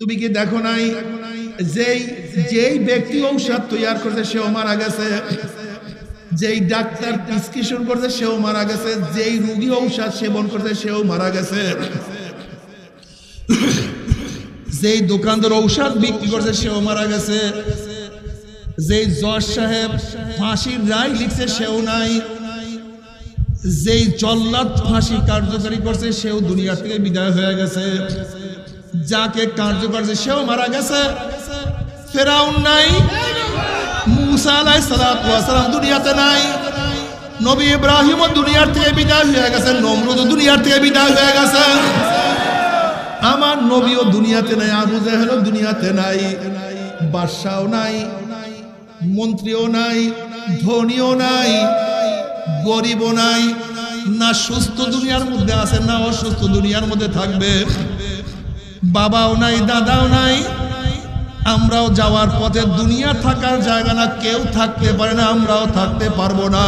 তুমি কি দেখো নাই যেই যেই ব্যক্তি ঔষধ তৈরি করছে সেও মারা গেছে, যেই ডাক্তার প্রেসক্রিপশন করছে সেও মারা গেছে, যেই রোগী ঔষধ সেবন করছে সেও মারা গেছে, যেই দোকানদার ঔষধ বিক্রি করছে সেও মারা গেছে, যেই জজ সাহেব ফাঁসির রায় লিখছে সেও নাই, যেই জল্লাদ ফাঁসি কার্যকরী করছে সেও দুনিয়া থেকে বিদায় হয়ে গেছে, যাকে কার্যকর করছে সেও মারা গেছে। ফেরাউন নাই, মুসা আলাইহিস সালাতু ওয়াস সালাম দুনিয়াতে নাই, নবী ইব্রাহিম দুনিয়ার থেকে বিদায় হয়ে গেছে, নমরুদ দুনিয়ার থেকে বিদায় হয়ে গেছে, আমার নবীও দুনিয়াতে নাই, আবু জাহেল দুনিয়াতে নাই, বাদশাও নাই, মন্ত্রীও নাই, ধনীও নাই, গরিবও নাই, না সুস্থ দুনিয়ার মধ্যে আছে না অসুস্থ দুনিয়ার মধ্যে থাকবে, বাবাও নাই, দাদাও নাই, আমরাও যাওয়ার পথে দুনিয়া থাকার জায়গা না, কেউ থাকতে পারে না, আমরাও থাকতে পারবো না।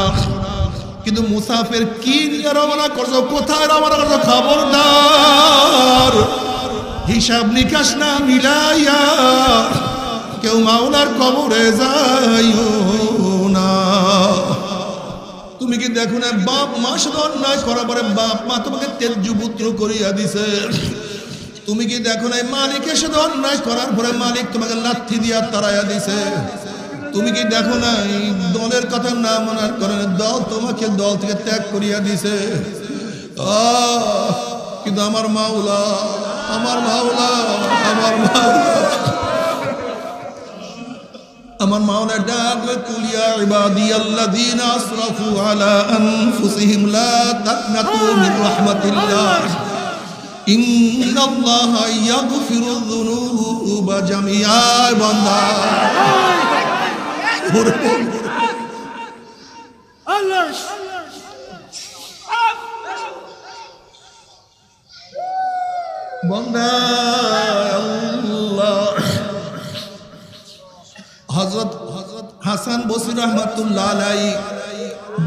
কিন্তু মুসাফির কি নিয়ে রওনা করছো, কোথায় রওনা করছো, খবরদার হিসাব নিকাশ না মিলাইয়া কেউ মাওলার কবরে যাইও না। তুমি কি দেখো না বাপ মা শুধু অন্যায় করার পরে বাপ মা তোমাকে তেজ্য পুত্র করিয়া দিছে, তুমি কি দেখো না মালিকের সাথে অন্যায় করার পরে মালিক তোমাকে লাথি দিয়া তাড়াইয়া দিছে, তুমি কি দেখো না দলের কথা না মানার কারণে দল তোমাকে দল থেকে ত্যাগ করিয়া দিছে। কিন্তু আমার মাওলা, আমার মাওলা, আমার মাওলা, আমার মাওলা ডাকলে কুলিয়া ইবাদিয়াল্লাযীনা আসরাফু আলা আনফুসিহিম লা তাকনাতু মির রাহমাতিল্লাহ ইন্নাল্লাহা ইয়াগফিরুয যুনুবা জামিআ। বান্দা আল্লাহ বান্দা আল্লাহ। হযরত হাসান বসরি রাহমাতুল্লাহ আলাইহি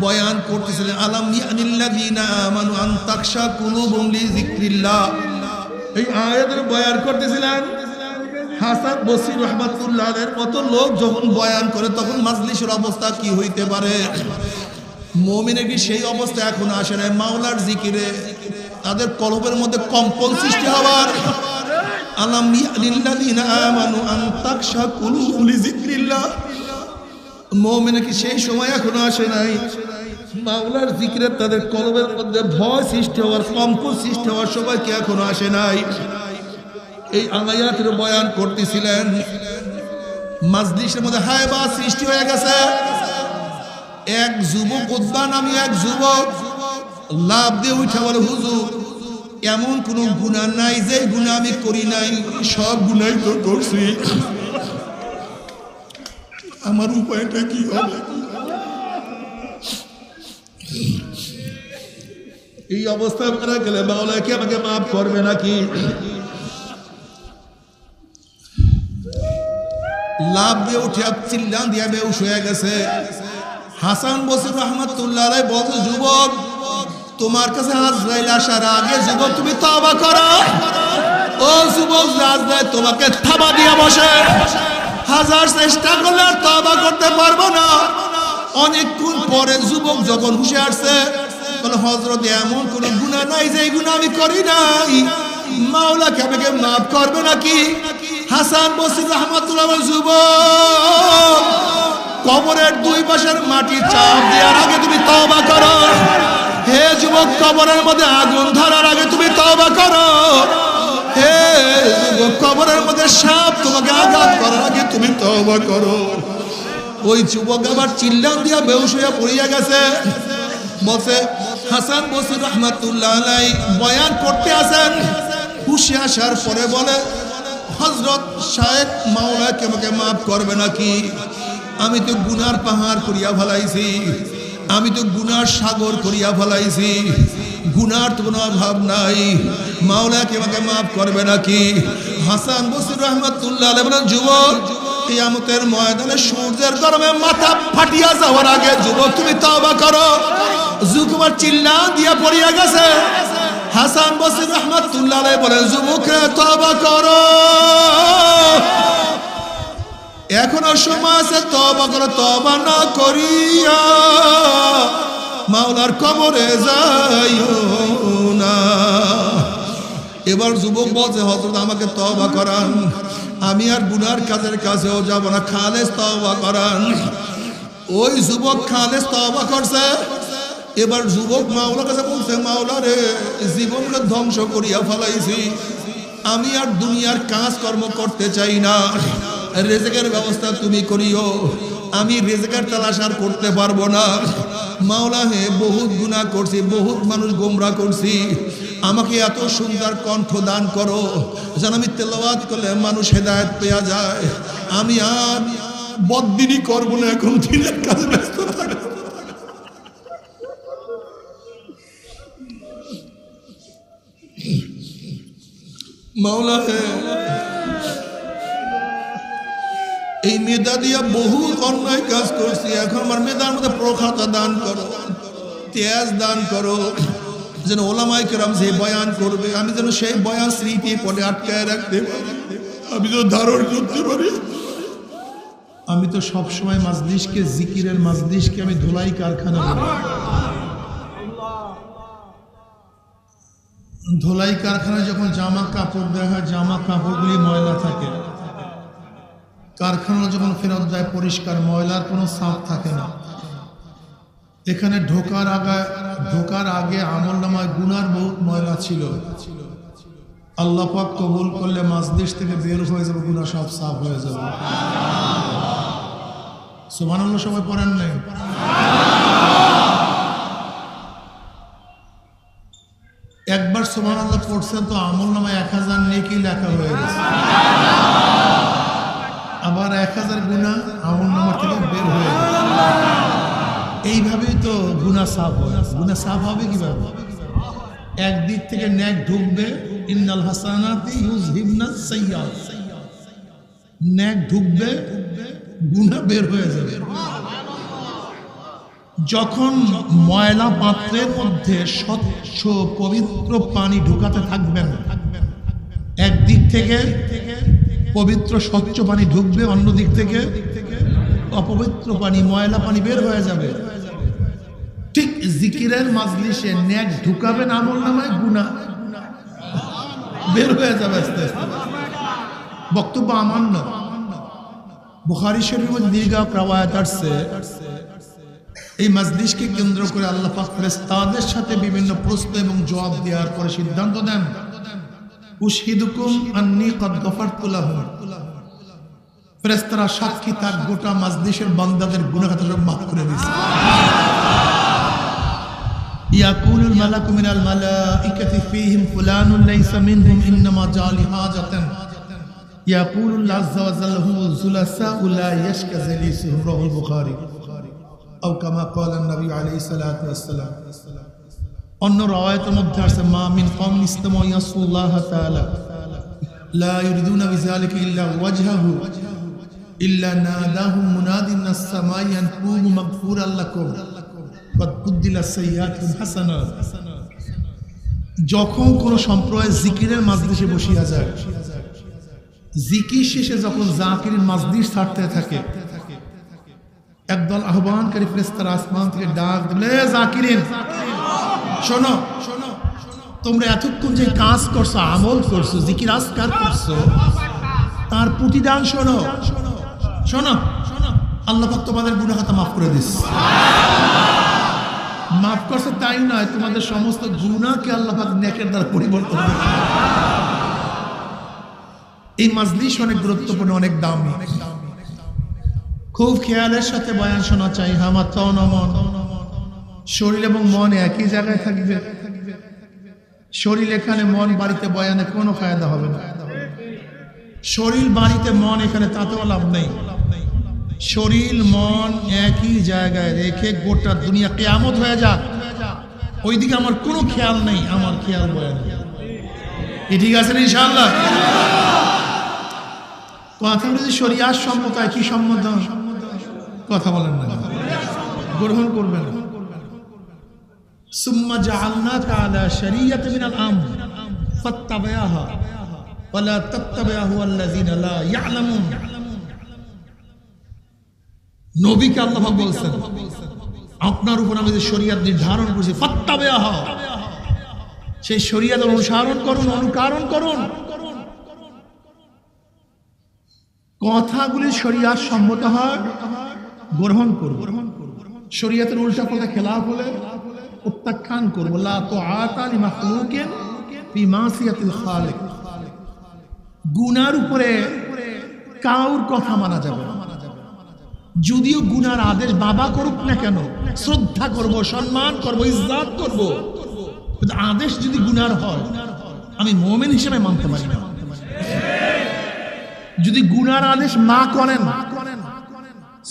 বয়ান করতেছিলেন, আলাম ইয়ানিল্লাযীনা আমানু আন তাখশা কুলুবুহুম লিযিকরিল্লাহ। এই আয়াতের বয়ান করতেছিলেন হাসান বসরি রাহমাতুল্লাহ আলাইহির মতো লোক যখন বয়ান করে তখন মাজলিসের অবস্থা কি হইতে পারে। মুমিনের কি সেই অবস্থা এখন আসে না? মাওলার জিকিরে তাদের কলবের মধ্যে কম্পন সৃষ্টি হওয়ার, আলাম ইয়ানিল্লাযীনা আমানু আন তাখশা কুলুবুহুম লিযিকরিল্লাহ। মুমিনের কি সেই সময় এখনো আসে নাই? মাওলার জিকিরে তাদের কলবের মধ্যে ভয় সৃষ্টি হওয়ার, কম্পন সৃষ্টি হওয়ার সময় কি এখনো আসে নাই? এই আয়াতের বয়ান করতেছিলেন, মাজলিসের মধ্যে হায়বা সৃষ্টি হয়ে গেছে। এক যুবক উদ্বা নামী এক যুবক লাভ দিয়ে উঠে বলে, হুজুর এমন কোন গুনাহ নাই যে গুনাহ আমি করি নাই, সব গুনাহ তো করছি, আমার উপায়টা কি হবে? এই অবস্থায় মারা গেলে মাওলা কি আমাকে মাফ করবে নাকি? লাভ দিয়ে উঠে চিল্লান দিয়ে বেহুশ হয়ে গেছে। হাসান বসরি রাহমাতুল্লাহ আলাইহি বলছে, যুবক তোমার কাছে আজরাইল আসার আগে যুবক তুমি তওবা করো। ও যুবক, আজরাইল তোমাকে থাবা দিয়া বসে, হাজার চেষ্টা করলে আর তওবা করতে পারবো না। অনেকক্ষণ পরে যুবক যখন হুঁশে আসছে, বলে হযরত এমন কোন গুনাহ নাই যে গুনাহ আমি করি নাই, মাওলা কি আমাকে মাফ করবে নাকি? হাসান বসরি রাহমাতুল্লাহ আলাইহি, যুবক কবরের দুই পাশের মাটি চাপ দেওয়ার আগে তুমি তওবা করো। হে যুবক, কবরের মধ্যে আগুন ধরার আগে তুমি তওবা করো। হে যুবক, কবরের মধ্যে সাপ তোমাকে আঘাত করার আগে তুমি তওবা করো। ওই যুবক আবার চিল্লান দিয়া বেহুশ হইয়া পড়িয়া গেছে। বলছে হাসান বসরি রাহমাতুল্লাহ আলাইহি বয়ান করতে আসেন, হুঁশে আসার পরে বলে, হযরত শায়েখ মাওলা কি আমাকে মাফ করবে নাকি? আমি তো গুনার পাহাড় করিয়া ফেলাইছি, আমি তো গুনার সাগর করিয়া ফেলাইছি, গুনার তো কোনো অভাব নাই, মাওলা কি আমাকে মাফ করবে নাকি? হাসান বসরি রাহমাতুল্লাহ আলাইহি বলেন, যুবক কিয়ামতের ময়দানে সূর্যের গরমে মাথা ফাটিয়া যাওয়ার আগে যুবক তুমি তওবা করো। যুবক চিল্লা দিয়া পড়িয়া গেছে। হাসান বসরি রাহমাতুল্লাহ আলাইহি বলেন, যুবক তওবা করো। এখনো সময় আছে, তওবা করো। তওবা না করিয়া মাওলার কবরে যাইও না। এবার যুবক বলছে, হযরত আমাকে তওবা করান, আমি আর গুনার কাজের কাছেও যাব না, খালেস তওবা করান। ওই যুবক খালেস তওবা করছে। এবার যুবক মাওলার কাছে বলছে, মাওলা রে, জীবনকে ধ্বংস করিয়া ফেলাইছি, আমি আর দুনিয়ার কাজকর্ম করতে চাই না, রিজিকের ব্যবস্থা তুমি করিও, আমি রিজিকের তালাশ আর করতে পারবো না। মাওলা হে, বহুত গুনাহ করছি, বহুত মানুষ গোমরা করছি, আমাকে এত সুন্দর কণ্ঠ দান করো যেন আমি তেলাওয়াত করলে মানুষ হেদায়েত পেয়ে যায়। আমি আর বদদিনই করবো না, এখন দিনের কাজে ব্যস্ত থাকবো। মাওলা হে, এই মেধা দিয়া বহু অন্যায় কাজ করছি, এখন আমার মেধার মধ্যে প্রখাতা দান করো, তেজ দান করো, যেন ওলামায়ে কেরাম যে বয়ান করবে আমি যেন সেই বয়ান স্মৃতি পড়ে আটকায় রাখতে পারি, আমি তো ধারণ করতে পারি। আমি তো সবসময় মাজলিসকে, জিকিরের মাজলিসকে আমি ধুলাই কারখানা বলি। ধুলাই কারখানায় যখন জামা কাপড় দেওয়া হয়, জামা কাপড়গুলি ময়লা থাকে, কারখানা যখন ফেরত দেয় পরিষ্কার, ময়লার কোনো ছাপ থাকে না। এখানে ঢোকার আগে আমলনামায় গুনার বহুত ময়লা ছিল, আল্লাহ পাক কবুল করলে মাজলিস থেকে বের হয়ে যাবে, গুনাহ সব সাফ হয়ে যাবে। সুবহানাল্লাহ সবাই পড়েন নাই? একবার সুবহানাল্লাহ পড়ছেন তো আমলনামায় 1000 নেকি লেখা হয়ে গেছে, আবার 1000 গুনাহ আমলনামা থেকে বের হয়ে গেছে। এইভাবেই তো গুনাহ সাফ হয়। গুনাহ সাফ হবে কিভাবে? একদিক থেকে নেক ঢুকবে, ইন্নাল হাসানাতি ইউযহিবনাস সাইয়্যাত, নেক ঢুকবে, গুনাহ বের হয়ে যাবে। যখন ময়লা পাত্রের মধ্যে স্বচ্ছ পবিত্র পানি ঢুকাতে থাকবেন, একদিক থেকে পবিত্র স্বচ্ছ পানি ঢুকবে, অন্য দিক থেকে অপবিত্র পানি, ময়লা পানি বের হয়ে যাবে। ঠিক জিকিরের মাজলিসে নেক ঢুকাবেন, আমলনামায় গুনাহ বের হয়ে যাবে আস্তে আস্তে। বক্তব্য আমার না, বুখারী শরীফের মধ্যে দীর্ঘ রওয়ায়াত আসছে, এই মাজলিসকে কেন্দ্র করে আল্লাহ পাক ফেরেশতাদের সাথে বিভিন্ন প্রশ্ন এবং জবাব দেওয়ার পরে সিদ্ধান্ত দেন, উশহিদুকুম আন্নী কদ গফারতু লাহুম, ফেরেশতারা সাক্ষী থাক, গোটা মাজলিসের বান্দাদের গুনাহ খাতা সব মাফ করে দিয়েছে। ইয়াকুলুল মালাকু মিনাল মালাইকাতি ফীহিম ফুলানুন লাইসা মিনহুম ইন্নামা জাআ লিহাজাতান ইয়াকুলুল্লাহু আযজা ওয়া জাল্লা হুমুল যুলাসাউ লা ইয়াশকা জালিসুহুম, রাওয়াহুল বুখারী। আও কামা ক্বালা নবী আলাইহিস সালাতু ওয়াস সালাম। অন্য রাওয়ায়াতের মধ্যে আছে, মা মিন কওমিন ইসতামু ইয়াসুল্লাহ তাআলা লা ইউরিদুনা বিযালিকা ইল্লা ওয়াজহাহু ইল্লা নাদাহুম মুনাদিন মিনাস সামাই আন কুনু মাগফুরাল লাকুম কদ কুদ্দিলাস সাইয়্যাতুম হাসানাত। যখন কোন সম্প্রদায় জিকিরের মাজলিসে বসিয়া যায়, জিকির শেষে যখন জাকিরের মাজলিস ছাড়তে থাকে, একদল আহ্বানকারী ফেরেশতারা আসমান থেকে ডাক দিলে, জাকিরিন শোনো, তোমরা এতক্ষণ যে কাজ করছো, আমল করছো, জিকির আজকার করছো, তার প্রতিদান শোনো। শোনো, আল্লাহ পাক তোমাদের গুনাহ খাতা মাফ করে দিচ্ছে। মাফ করছে তাই নয়, তোমাদের সমস্ত গুনাহকে আল্লাহ পাক নেকের দ্বারা পরিবর্তন করে। এই মাজলিস অনেক গুরুত্বপূর্ণ, অনেক দামি। খুব খেয়ালের সাথে বয়ান শোনা চাই। আমার তন মন, শরীর এবং মন একই জায়গায় থাকবে। শরীর এখানে, মন বাড়িতে, বয়ানে কোনো ফায়দা হবে না। শরীর বাড়িতে, মন এখানে, তাতেও লাভ নেই। শরীর মন একই জায়গায় রেখে গোটা দুনিয়া কিয়ামত হয়ে যাক, ওইদিকে আমার কোনো খেয়াল নেই, আমার খেয়াল বয়ান। ঠিক আছে ইনশাআল্লাহ? কথা বলছি শরিয়াত সম্মতায় কি সম্মত? কথা বলেন না, গ্রহণ করবেন। সুম্মা জাআলনাকা আলা শরিয়াতিন মিনাল আমর ফাত্তাবি'হা ওয়া লা তাত্তাবি'হু আল্লাযীনা লা ইয়া'লামুন। নবীকে আল্লাহ পাক বলছেন আপনার উপর আমি যে শরীয়ত নির্ধারণ করেছি ফাত্তাবিহ, সেই শরীয়ত অনুসরণ করুন, অনুকরণ করুন। কথাগুলি শরীয়ত সম্মত হয় গ্রহণ করব, শরীয়তের উল্টা পাল্টা খেলাফ হলে প্রত্যাখ্যান করব। লা তুআতা লিমাখলুকিন ফি মাসিয়াতিল খালিক, গুনার উপরে কাউর কথা মানা যাবে না। যদিও গুনার আদেশ বাবা করুক না কেন, শ্রদ্ধা করব, সম্মান করব, ইজ্জত করব, কিন্তু আদেশ যদি গুনার হয় আমি মুমিন হিসেবে মানতে পারি না। যদি গুনার আদেশ মা করেন,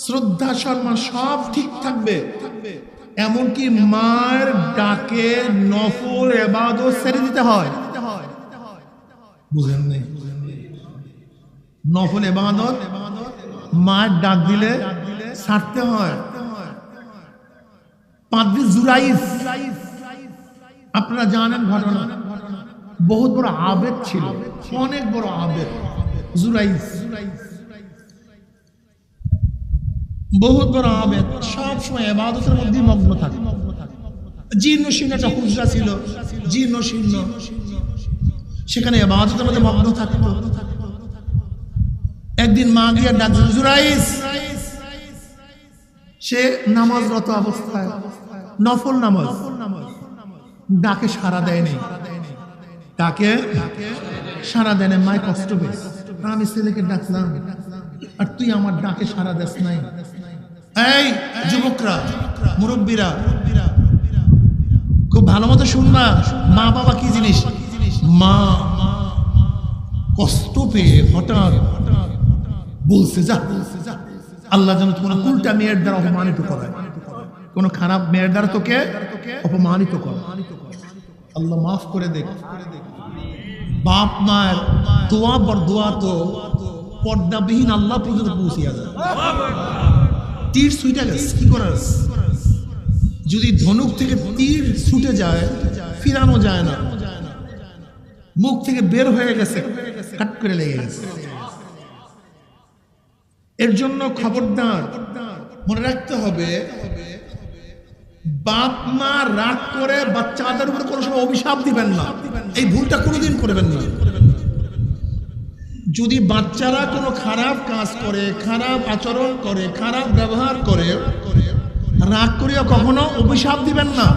শ্রদ্ধা সম্মান সব ঠিক থাকবে, এমনকি মায়ের ডাকে নফল ইবাদত ছেড়ে দিতে হয়। বুঝেন নাই? নফল ইবাদত মায়ের ডাক দিলে ছাড়তে হয়। পাদ্রী জুরাইস, আপনারা জানেন ঘটনা, বহুত বড় আবেদ ছিল, অনেক বড় আবেদ জুরাইস, বহুত বড় আবেদ, সব সময় ইবাদতের মধ্যে মগ্ন থাকে। জীর্ণ শীর্ণ একটা হুজরা ছিল, জীর্ণ শীর্ণ, সেখানে ইবাদতের মধ্যে মগ্ন থাকতো। একদিন মা গিয়ে ডাকলেন জুরাইস, সে নামাজরত অবস্থায়, নফল নামাজ, ডাকে সাড়া দেয়নি, ডাকে সাড়া দেয় না। মায় কষ্ট পেয়েছে, আমি ছেলেকে ডাকলাম আর তুই আমার ডাকে সাড়া দেস নাই। এই যুবকরা, মুরব্বীরা, খুব ভালো মতো শুনবা, মা বাবা কি জিনিস। মা কষ্ট পেয়ে হঠাৎ বলছে, যা আল্লাহ যেন তোমার উল্টা মেয়ের দ্বারা অপমানিত করে, কোন খারাপ মেয়ের দ্বারা তোকে অপমানিত করে, আল্লাহ মাফ করে দেখ। বাপ মায়ের দোয়া বর দোয়া তো পর্দাবিহীন আল্লাহ পর্যন্ত পৌঁছিয়া যায়। তীর ছুটে গেছে, কি করার? যদি ধনুক থেকে তীর ছুটে যায় ফিরানো যায় না, মুখ থেকে বের হয়ে গেছে, কাট করে লেগে গেছে। এর জন্য খবরদার মনে রাখতে হবে, বাপ মা রাগ করে বাচ্চাদের উপর কোনো সময় অভিশাপ দিবেন না, এই ভুলটা কোনোদিন করবেন না। যদি বাচ্চারা কোনো খারাপ কাজ করে, খারাপ আচরণ করে, খারাপ ব্যবহার করে, রাগ করিয়া কখনো অভিশাপ দিবেন না,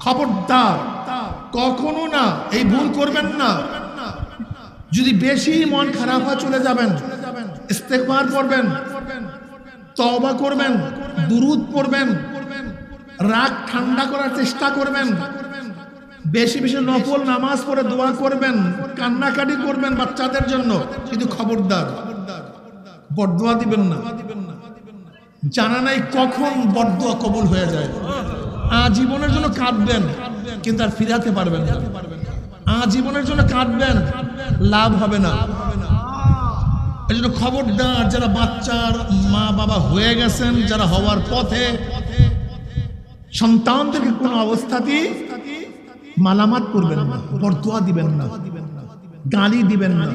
খবরদার, কখনো না, এই ভুল করবেন না। যদি বেশি মন খারাপ হয় চলে যাবেন, ইস্তেগফার করবেন, তওবা করবেন, দুরূদ পড়বেন, রাগ ঠান্ডা করার চেষ্টা করবেন, বেশি বেশি নফল নামাজ পড়ে দোয়া করবেন, কান্নাকাটি করবেন বাচ্চাদের জন্য, কিন্তু খবরদার বদদোয়া দিবেন না। জানা নাই কখন বদদোয়া কবুল হয়ে যায়। আজীবনের জন্য কাঁদবেন কিন্তু আর ফিরাতে পারবেন না, আজীবনের জন্য কাঁদবেন, লাভ হবে না। এই জন্য খবরদার, যারা বাচ্চার মা বাবা হয়ে গেছেন, যারা হওয়ার পথে, সন্তানদেরকে কোনো অবস্থাতেই মালামাত করবেন না, বদদোয়া দিবেন না, গালি দিবেন না,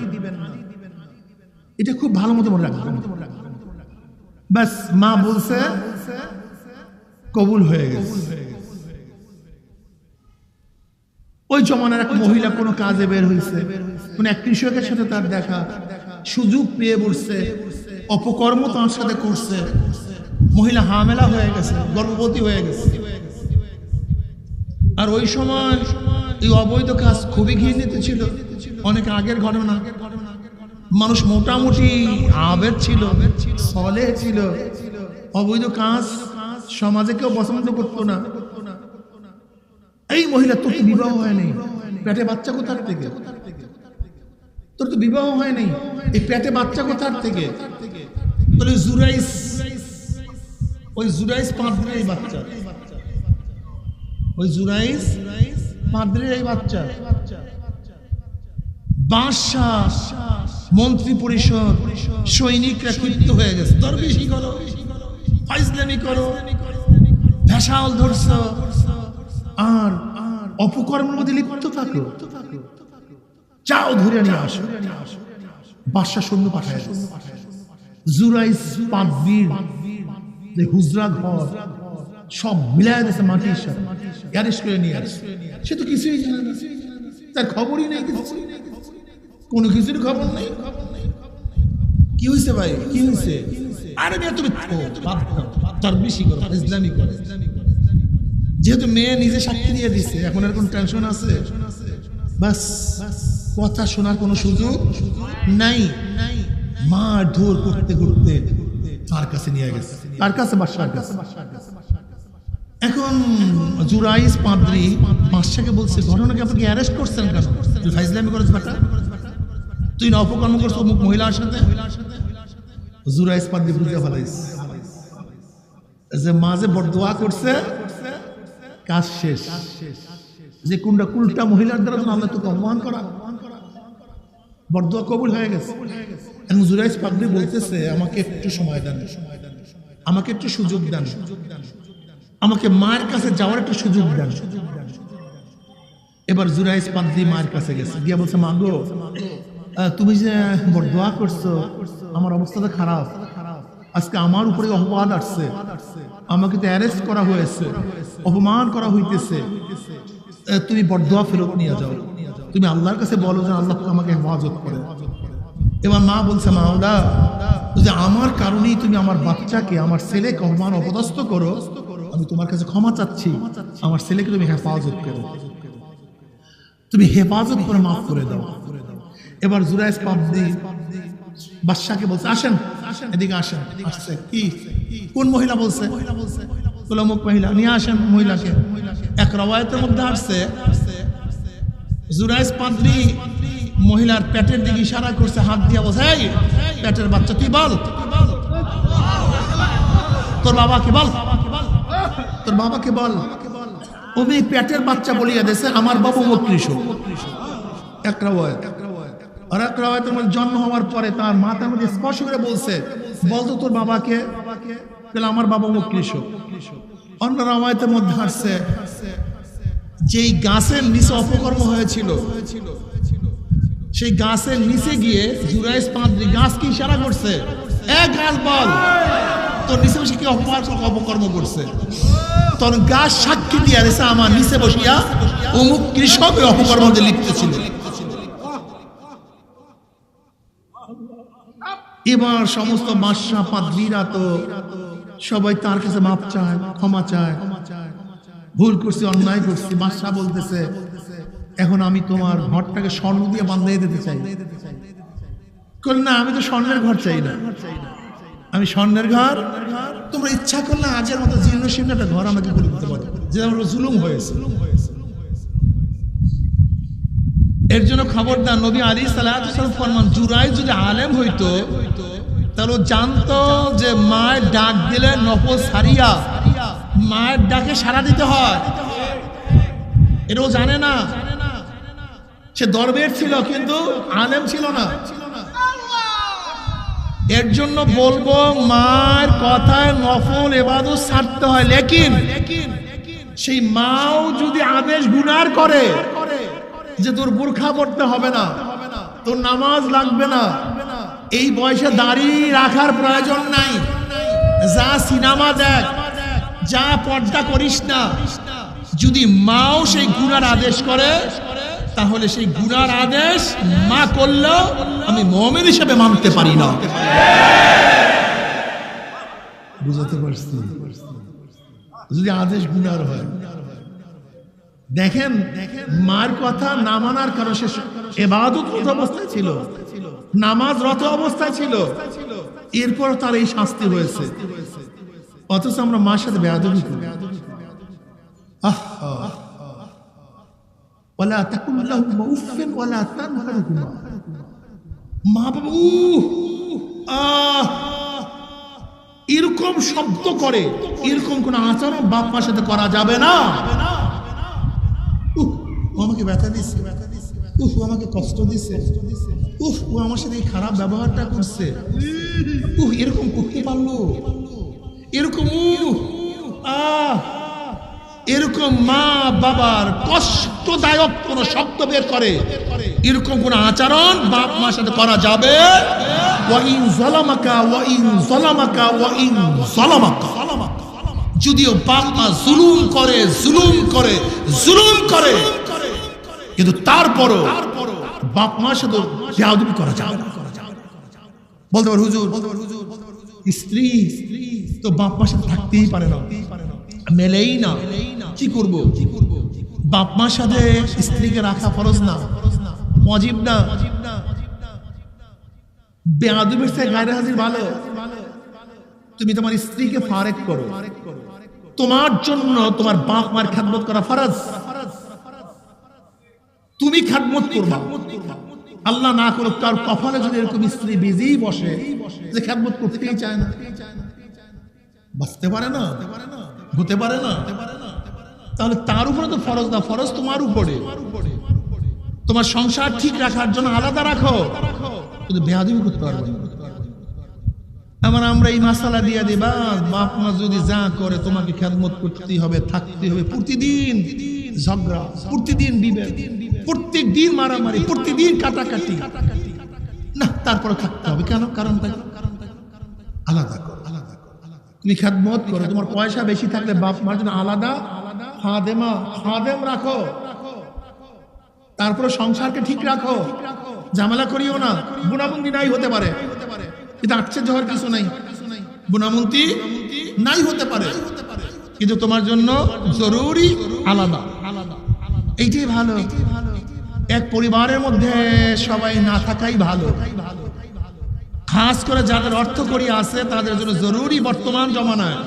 এটা খুব ভালো মতো মনে রাখবেন। ব্যাস, মা বলছে কবুল হয়ে গেছে। ওই জমানার এক মহিলা কোনো কাজে বের হয়েছে, কোন এক কৃষকের সাথে তার দেখা, সুযোগ পেয়ে বসছে, অপকর্ম তার সাথে করছে, মহিলা হামেলা হয়ে গেছে, গর্ভবতী হয়ে গেছে। আর ওই সময় এই অবৈধ কাজ খুবই ঘৃণিত ছিল, অনেক আগের ঘটনা। মানুষ মোটামুটি আবেদ ছিল, সলেহ ছিল, অবৈধ কাজ সমাজে কেউ পছন্দ করতো না। এই মহিলা, তোর তো বিবাহ হয়নি, পেটে বাচ্চা কোথার থেকে? তোর তো বিবাহ হয়নি, এই পেটে বাচ্চা কোথার থেকে? বলে জুরাইস, ওই জুরাইস পাদ্রীর এই বাচ্চা, ওই জুরাইস পাদ্রীর এই বাচ্চা। বাদশাহ, মন্ত্রী পরিষদ, সৈনিকরা ক্ষিপ্ত হয়ে গেছে। দরবেশি করো, ফাইজলামি করো, ভেসাল ধরছ, আর অপকর্মের মধ্যে লিপ্ত থাকো, যাও ধরে নিয়ে আসো। বাদশাহ সৈন্য পাঠায়, জুরাইস পাদ্রীর যে হুজরা ঘর সব মিলায় দিয়েছে মাটির সাথে, অ্যারেস্ট করে নিয়ে আসছে। সে তো কিছুই জানে না, তার খবরই নেই, কোনো কিছুর খবর নেই। কি হয়েছে ভাই, কি হয়েছে? আরে মেয়ে তুমি তার বেশি করো, ইসলামী করে। যেহেতু মেয়ে নিজে সাক্ষী দিয়ে দিচ্ছে, এখন আর কোন টেনশন আছে? বাস কথা শোনার কোনো সুযোগ নাই। মার ধর করতে করতে তার কাছে নিয়ে গেছে, তার কাছে, বাদশার কাছে। এখন জুরাইস পাদ্রী বাদশাকে বলছে, ঘটনাকে আপনাকে অ্যারেস্ট করছেন কেন? তুই ফাইজলামি করেছ বেটা, তুই না অপকর্ম করছো অমুক মহিলার সাথে। জুরাইস পাদ্রী বুঝে ফেলাইছে যে মাঝে বড় দোয়া করছে, কাজ শেষ। যে কোনটা কুলটা মহিলার দ্বারা আল্লাহ তোকে অপমান করা, বড় দোয়া কবুল হয়ে গেছে। এবং জুরাইস পাদ্রী বলতেছে, আমাকে একটু সময় দেন, আমাকে একটু সুযোগ দেন, আমাকে মায়ের কাছে যাওয়ার একটু সুযোগ দেন। এবার জুরাইস পাদ্রী মায়ের কাছে গেছে, গিয়া বলছে, মা গো, তুমি যে বড় দোয়া করছো, আমার অবস্থাটা খারাপ, আজকে আমার উপরে অপবাদ আসছে, আমাকে তো অ্যারেস্ট করা হয়েছে, অপমান করা হইতেছে, তুমি বড় দোয়া ফেরত নিয়ে যাও, তুমি আল্লাহর কাছে বলো যে আল্লাহ আমাকে হেফাজত করে। এবার মা বলছে, মাওলা, যে আমার কারণেই তুমি আমার বাচ্চাকে, আমার ছেলেকে অপমান অপদস্থ করো, আমি তোমার কাছে ক্ষমা চাচ্ছি, আমার ছেলেকে তুমি হেফাজত করো, তুমি হেফাজত করে মাফ করে দাও। এবার জুরাইস পাদ্রী বাদশাকে বলছে, আসেন এদিকে আসেন। আসছে, কি কোন মহিলা বলছে? অমুক মহিলা, নিয়ে আসেন মহিলাকে। এক রওয়ায়াতের মধ্যে আসছে, জুরাইস পাদ্রী মহিলার পেটের দিকে ইশারা করছে, হাত দিয়া বলছে, এই পেটের বাচ্চা, তুই বল, তোর বাবাকে বল, তোর বাবাকে বল। ওই পেটের বাচ্চা বলিয়া দিয়েছে, আমার বাবা মুকলিশ। এক রাওয়ায়াত। আর এক রাওয়ায়াতের মধ্যে জন্ম হওয়ার পরে তার মাথার মধ্যে স্পর্শ করে বলছে, বলতো তোর বাবাকে, তাহলে আমার বাবা মুকলিশ। অন্য রাওয়ায়াতের মধ্যে আসছে, যেই গাছের নিচে অপকর্ম হয়েছিল, সেই গাছের নিচে গিয়ে জুরাইস পাদ্রী গাছকে ইশারা করছে, এক গাছ বল, তোর নিচে বসে কি অপকর্ম করছে। তোর গাছ সাক্ষী দিয়ে দিয়েছে, আমার নিচে বসিয়া অমুক কৃষক অপকর্ম লিপ্ত ছিল। এবার সমস্ত বাদশা পাদ্রীরা তো সবাই তার কাছে মাপ চায়, ক্ষমা চায়, ভুল করছি, অন্যায় করছি। বাদশা বলতেছে, এখন আমি তোমার ঘরটাকে স্বর্ণ দিয়ে বাঁধিয়ে দিতে চাই। না, আমি তো স্বর্ণের ঘর চাই না, আমি স্বর্ণের ঘর, তোমরা ইচ্ছা করলে আজের মতো জীর্ণ শীর্ণ একটা ঘর আমাকে করে দিতে পারো, যে আমার জুলুম হয়েছে। এর জন্য খবরদার, নবী আলাইহিস সালাতু ওয়াস সালাম ফরমান, জুরাইস যদি আলেম হইতো তাহলে জানতো যে মায়ের ডাক দিলে নফল সারিয়া মায়ের ডাকে সাড়া দিতে হয়, এটাও জানে না। সে দরবেশ ছিল কিন্তু আলেম ছিল না। এর জন্য বলবো, মায়ের কথায় নফল ইবাদত ছাড়তে হয়, লেকিন সেই মাও যদি আদেশ গুনার করে যে তোর বুরখা পড়তে হবে না, তোর নামাজ লাগবে না, এই বয়সে দাড়ি রাখার প্রয়োজন নাই, যা সিনেমা দেখ, যা পর্দা করিস না, যদি মাও সেই গুনার আদেশ করে, তাহলে সেই গুনার আদেশ মা করলেও আমি মুমিন হিসেবে মানতে পারি না। বুঝতে পারছি? যদি আদেশ গুনার হয়, দেখেন মার কথা না মানার কারণে সে ইবাদতরত অবস্থায় ছিল, নামাজরত অবস্থায় ছিল, এরপর তার এই শাস্তি হয়েছে। অথচ আমরা মার সাথে বেয়াদবি করি। ওয়ালা তাকুল লাহুমা উফফিন ওয়ালা তানহারহুমা, মা বাবা এরকম শব্দ করে, এরকম কোন আচরণ বাপ মার সাথে করা যাবে না। ও আমাকে ব্যথা দিচ্ছে, ও আমাকে কষ্ট দিচ্ছে, ও আমার সাথে এই খারাপ ব্যবহারটা করছে, এরকম করতে পারলো, এরকম এরকম মা বাবার কষ্টদায়ক কোন শব্দ বের করে, এরকম কোন আচরণ বাপ মার সাথে করা যাবে ওয়া ইন যালামাকা ওয়া ইন যালামাকা ওয়া ইন যালামাকা, যদিও বাপ মা জুলুম করে জুলুম করে জুলুম করে, কিন্তু তারপরও বাপ মার সাথে বেয়াদবি করা যাবে না। বলতে পারে হুজুর স্ত্রী তো বাপ মার সাথে থাকতেই পারে না, মেলেই না, কি করব? বাপ মার সাথে স্ত্রীকে রাখা ফরজ না, ওয়াজিব না। বেয়াদবির থেকে গায়রে হাজির ভালো। তুমি তোমার স্ত্রীকে ফারেক করো, তোমার জন্য তোমার বাপ মার খেদমত করা ফরজ। তুমি খেদমত করবা, আল্লাহ না করুক তার কপালে যদি এরকম স্ত্রী বেজেই বসে যে খেদমত করতেই চায় না, বাঁচতে পারে না, হতে পারে না, তাহলে তার উপরে তো ফরজ না, ফরজ তোমার উপরে। তোমার সংসার ঠিক রাখার জন্য আলাদা রাখো, কিন্তু বেয়াদবি করতে পারবে না। আমরা এই মাসালা দিয়ে দিই, বাপ মা যদি যা করে তোমাকে খেদমত করতেই হবে, থাকতে হবে। প্রতিদিন ঝগড়া, প্রতিদিন বিভেদ, প্রত্যেক দিন মারামারি, প্রতিদিন কাটাকাটি, না তারপরে থাকতে হবে কেন? কারণটা আলাদা করো, তুমি খেদমত করো। তোমার পয়সা বেশি থাকলে বাপ মার জন্য আলাদা খাদেম রাখো, তারপরে সংসারকে ঠিক রাখো, ঝামেলা করিও না। গুণাবন্দি নাই হতে পারে, কিন্তু আশ্চর্য হওয়ার কিছু নাই, গুণাবন্দি নাই হতে পারে, কিন্তু তোমার জন্য জরুরি আলাদা। এইটাই ভালো। এক পরিবারের মধ্যে সবাই না থাকাই ভালো। খাস করে যাদের অর্থ করি আছে তাদের জন্য জরুরি বর্তমান জমানায়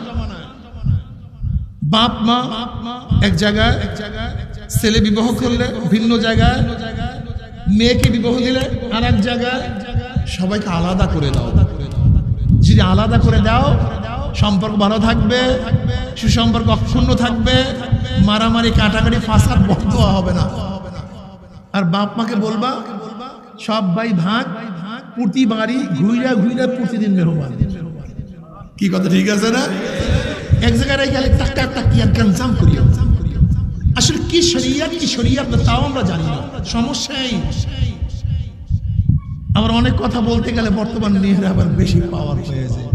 বাপ মা এক জায়গায়, ছেলে বিবাহ করলে ভিন্ন জায়গায়, মেয়েকে বিবাহ দিলে আর এক জায়গায়, সবাইকে আলাদা করে দাও। যদি আলাদা করে দাও সম্পর্ক ভালো থাকবে, সুসম্পর্ক অক্ষুণ্ণ থাকবে, মারামারি কাটাকাটি ফাসাদ বন্ধ হবে না। আর বাপ মাকে বলবা সব ভাই ভাগ, প্রতি বাড়ি ঘুইরা ঘুইরা প্রতিদিন মেহমান। কি কথা ঠিক আছে না? এক জায়গায় গেলে টাকা টাকি আর গঞ্জাম করি। আসলে কি শরিয়ত তাও আমরা জানি না, সমস্যাই। আমরা অনেক কথা বলতে গেলে বর্তমান মেয়েরা আবার বেশি পাওয়ার হয়ে যায়।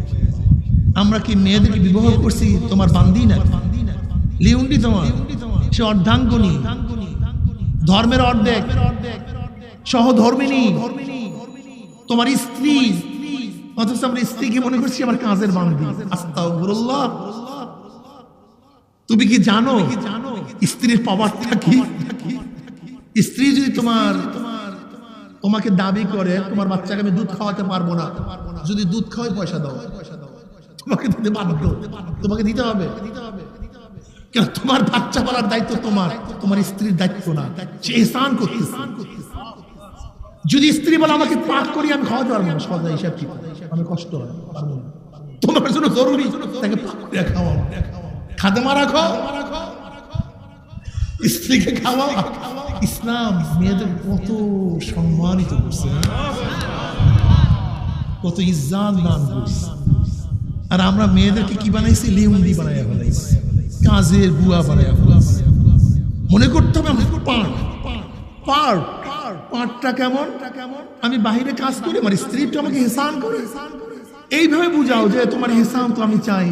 আমরা কি মেয়েদেরকে বিবাহ করছি তোমার বান্দি না, লিউন্ডি তোমার, সে অর্ধাঙ্গনী, ধর্মের অর্ধেক, সহধর্মিনী তোমার স্ত্রী, অথচ আমরা স্ত্রীকে মনে করছি আমার কাজের বান্দি। আস্তাগফিরুল্লাহ। তুমি কি জানো স্ত্রীর পাওয়ারটা কি? স্ত্রী যদি তোমাকে দাবি করে তোমার বাচ্চাকে আমি দুধ খাওয়াতে পারবো না, যদি দুধ খাওয়াই পয়সা দাও, তোমাকে দিতে বাধ্য, তোমাকে দিতে হবে। কেন? তোমার বাচ্চা পালার দায়িত্ব তোমার স্ত্রীর দায়িত্ব না, সে ইহসান করতেছে। যদি স্ত্রী বলে আমাকে পাক করি আমি খাওয়াতে পারবো না, সদা হিসাব কি আমি কষ্ট হয়, তোমার জন্য জরুরি তাকে পাক করে খাওয়াও, খাদেমা রাখো, স্ত্রীকে খাওয়াও। ইসলাম মেয়েদের কত সম্মানিত করছে, কত ইজ্জত দান করছে। আর আমরা মেয়েদেরকে কি বানাইছি? লিউন্ডি বানাইয়া ফেলাইছি, কাজের বুয়া বানাইয়া ফেলাইছি। মনে করতে হবে পার্টটা কেমন, আমি বাহিরে কাজ করি, আমার স্ত্রী তো আমাকে হিসান করে। এইভাবে বুঝাও যে তোমার হিসান তো আমি চাই,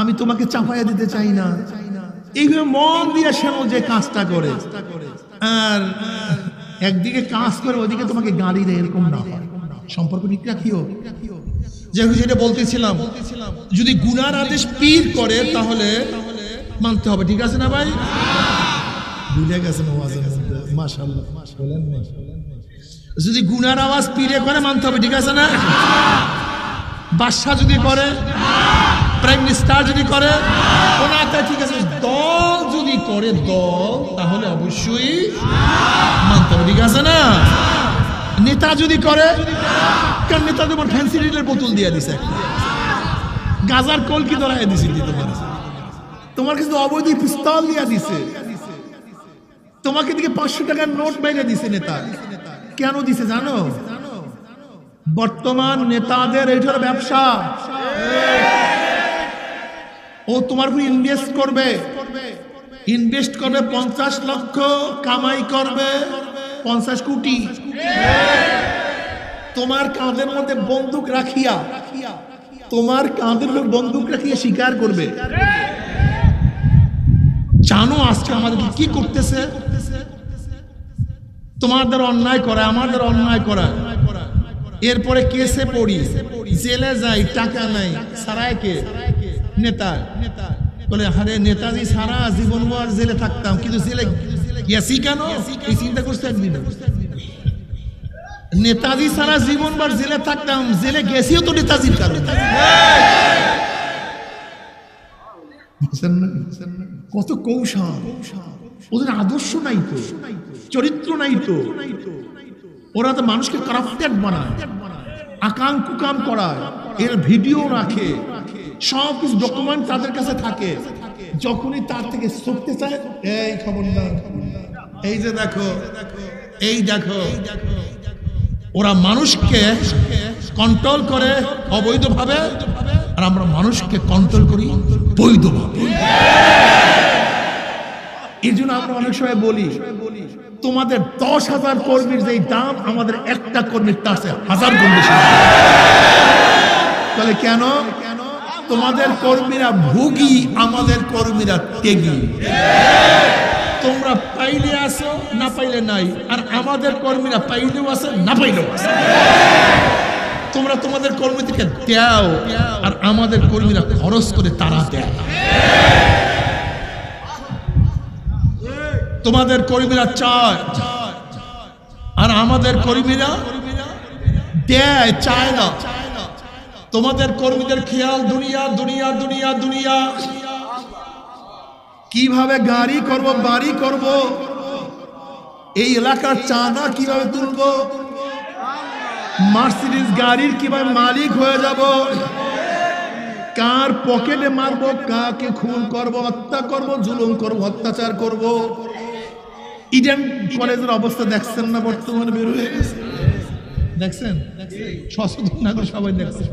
আমি তোমাকে চাপাইয়া দিতে চাই না। এইভাবে মন দিয়ে শোনো যে কাজটা করে, আর একদিকে কাজ করে ওদিকে তোমাকে গালি দেয়, এরকম না হয়। সম্পর্ক ঠিক রাখিও। যেটা বলতেছিলাম, যদি গুনার আদেশ পীর করে তাহলে মানতে হবে, ঠিক আছে না ভাই? ভুলে গেছেন ওয়াজের মধ্যে, মাশাআল্লাহ বলেন না। যদি গুনার আওয়াজ পীরে করে মানতে হবে, ঠিক আছে না? বাদশা যদি করে, প্রাইম মিনিস্টার যদি করে, ওনাতে ঠিক আছে। দল যদি করে দল, তাহলে অবশ্যই মানতে হবে, ঠিক আছে না? নেতা যদি করে, কারণ নেতা তোমার ফ্যান্সি ডিলের বোতল দিয়ে দিছে, গাজার কলকি ধরাই দিছে, তোমার কিছু অবৈধ পিস্তল দিয়ে দিছে, তোমাকে দিকে 500 টাকার নোট বাইরে দিছে নেতা। কেন দিছে জানো? বর্তমান নেতাদের এইটার ব্যবসা। ও তোমার উপর ইনভেস্ট করবে 50 লক্ষ, কামাই করবে 50 কোটি। তোমার কাঁধের মধ্যে বন্দুক রাখিয়া, তোমার কাঁধের মধ্যে বন্দুক রাখিয়া স্বীকার করবে। জানো আজকে আমাদেরকে কি করতেছে? তোমাদের অন্যায় করা, আমাদের অন্যায় করা, এরপরে কেসে পড়ি, জেলে যাই, টাকা নাই, সারায় কে? নেতা। বলে আরে নেতাজি সারা জীবন ভর জেলে থাকতাম, কিন্তু জেলে গেছি কেন? এই চিন্তা করছে একদিন? নেতাজি সারা জীবন ভর জেলে থাকতাম, জেলে গেছিও তো নেতাজির কারণে। কত কৌশল! ওদের আদর্শ নাই তো, চরিত্র নাই তো। ওরা তো মানুষকে কারাপ্টেড বানায়, আকাম কুকাম করায়, এর ভিডিও রাখে, সব কিছু ডকুমেন্ট তাদের কাছে থাকে। যখনই তার থেকে সরতে চায়, এই খবরদার, এই যে দেখো, এই দেখো। ওরা মানুষকে কন্ট্রোল করে অবৈধভাবে, আর আমরা মানুষকে কন্ট্রোল করি বৈধভাবে। এই জন্য আমরা অনেক সময় বলি, তোমাদের 10,000 কর্মীর যেই দাম, আমাদের একটা কর্মীর তার চেয়ে 1000 গুণ বেশি। তাহলে কেন? তোমাদের কর্মীরা ভোগী, আমাদের কর্মীরা ত্যাগী। তোমরা পাইলে আসো, না পাইলে নাই, আর আমাদের কর্মীরা পাইলেও আছে, না পাইলেও আছে। তোমরা তোমাদের কর্মীদেরকে দাও, আর আমাদের কর্মীরা খরচ করে তারা দেয়। তোমাদের কর্মীরা চায়, আর আমাদের কর্মীরা দেয়, চায় না। তোমাদের কর্মীদের খেয়াল দুনিয়া, দুনিয়া, দুনিয়া, দুনিয়া। কিভাবে গাড়ি করব, বাড়ি করব, এই এলাকার চাঁদা কিভাবে তুলব, মার্সিডিজ গাড়ির কিভাবে মালিক হয়ে যাব, কার পকেটে মারবো, কাকে খুন করব, হত্যা করব, জুলুম করব, অত্যাচার করব। ইডেন কলেজের অবস্থা দেখছেন না বর্তমানে? বের হয়ে গেছে, দেখছেন? সচেতন না তো সবাই দেখছে।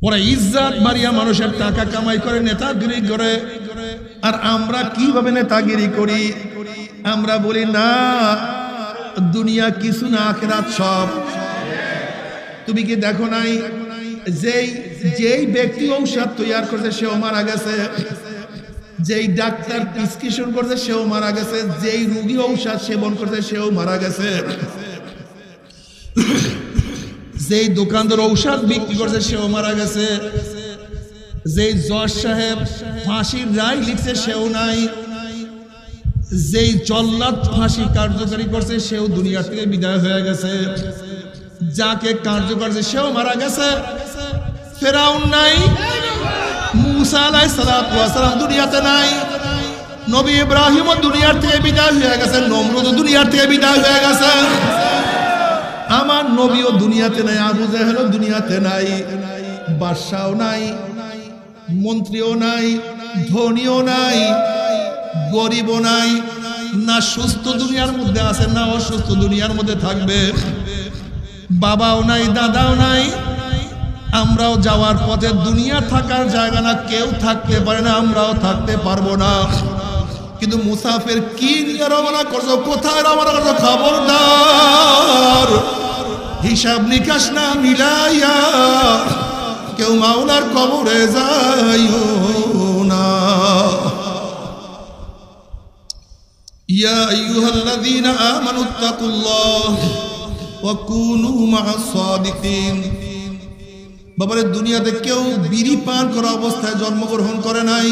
ওরা ইজ্জত মারিয়া মানুষের টাকা কামাই করে, নেতাগিরি করে। আর আমরা কিভাবে নেতাগিরি করি? আমরা বলি না, দুনিয়া কিছু না, আখিরাত সব। তুমি কি দেখো নাই, যেই ব্যক্তি ঔষধ তৈয়ার করছে সেও মারা গেছে, যেই ডাক্তার প্রেসক্রিপশন করছে সেও মারা গেছে, যেই রোগী ঔষধ সেবন করছে সেও মারা গেছে, যেই দোকানদার ঔষধ বিক্রি করছে সেও মারা গেছে, যেই জজ সাহেব ফাঁসির রায় লিখছে সেও নাই, যেই জল্লাদ ফাঁসি কার্যকারী করছে সেও দুনিয়া থেকে বিদায় হয়ে গেছে, যাকে কার্যকর করছে সেও মারা গেছে। ফেরাউন নাই, মুসা আলাইহিস সালাতু ওয়াস সালাম দুনিয়াতে নাই, নবী ইব্রাহিমও দুনিয়ার থেকে বিদায় হয়ে গেছে, নমরুদও দুনিয়ার থেকে বিদায় হয়ে গেছে। আমার নবীও দুনিয়াতে নাই, আবু জাহেলও দুনিয়াতে নাই, বাদশাও নাই, মন্ত্রীও নাই, ধনীও নাই, গরিবও নাই, না সুস্থ দুনিয়ার মধ্যে আছে, না অসুস্থ দুনিয়ার মধ্যে থাকবে। বাবাও নাই, দাদাও নাই। আমরাও যাওয়ার পথে, দুনিয়া থাকার জায়গা না, কেউ থাকতে পারে না, আমরাও থাকতে পারবো না। কিন্তু মুসাফির কি নিয়ে রওনা করছো, কোথায় রওনা করছো? খবরদার, হিসাব নিকাশ না মিলাইয়া কেউ মাওলার কবরে যাইও না। ইয়া আইয়ুহাল্লাযীনা আমানুত্তাকুল্লাহ ওয়া কুনু মা'আস সাদিকিন। বাবারে, দুনিয়াতে কেউ বিড়ি পান করা অবস্থায় জন্মগ্রহণ করে নাই,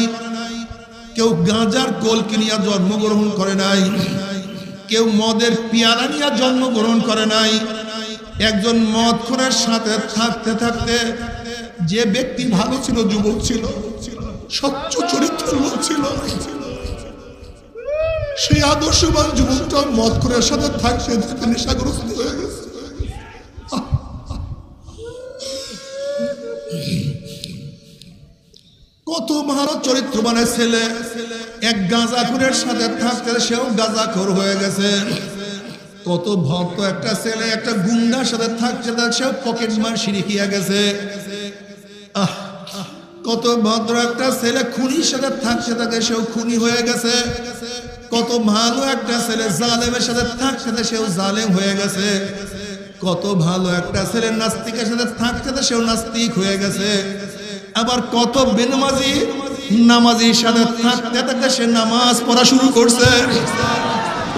কেউ গাঁজার কলকি নিয়ে জন্মগ্রহণ করে নাই, কেউ মদের পিয়ালা নিয়ে জন্মগ্রহণ করে নাই। একজন মদখোরের সাথে থাকতে থাকতে যে ব্যক্তি ভালো ছিল, যুবক ছিল, স্বচ্ছ চরিত্রের লোক ছিল, সেই আদর্শবান যুবকটা মদখোরের সাথে থাকতে থাকতে নেশাগ্রস্ত হয়ে গেছে। কত ভালো চরিত্রবান ছেলে এক গাঁজাখোরের সাথে থাকতে সেও গাঁজাখোর হয়ে গেছে। কত ভক্ত একটা ছেলে একটা গুন্ডার সাথে থাকতে সেও পকেট মার শিরিকিয়া গেছে। কত ভদ্র একটা ছেলে খুনির সাথে থাকতে থাকে সেও খুনি হয়ে গেছে। কত ভালো একটা ছেলে জালেমের সাথে থাকতে সেও জালেম হয়ে গেছে। কত ভালো একটা ছেলে নাস্তিকের সাথে থাকতে সেও নাস্তিক হয়ে গেছে। আবার কত বেনামাজি নামাজির সাথে থাকতে থাকতে সে নামাজ পড়া শুরু করছে।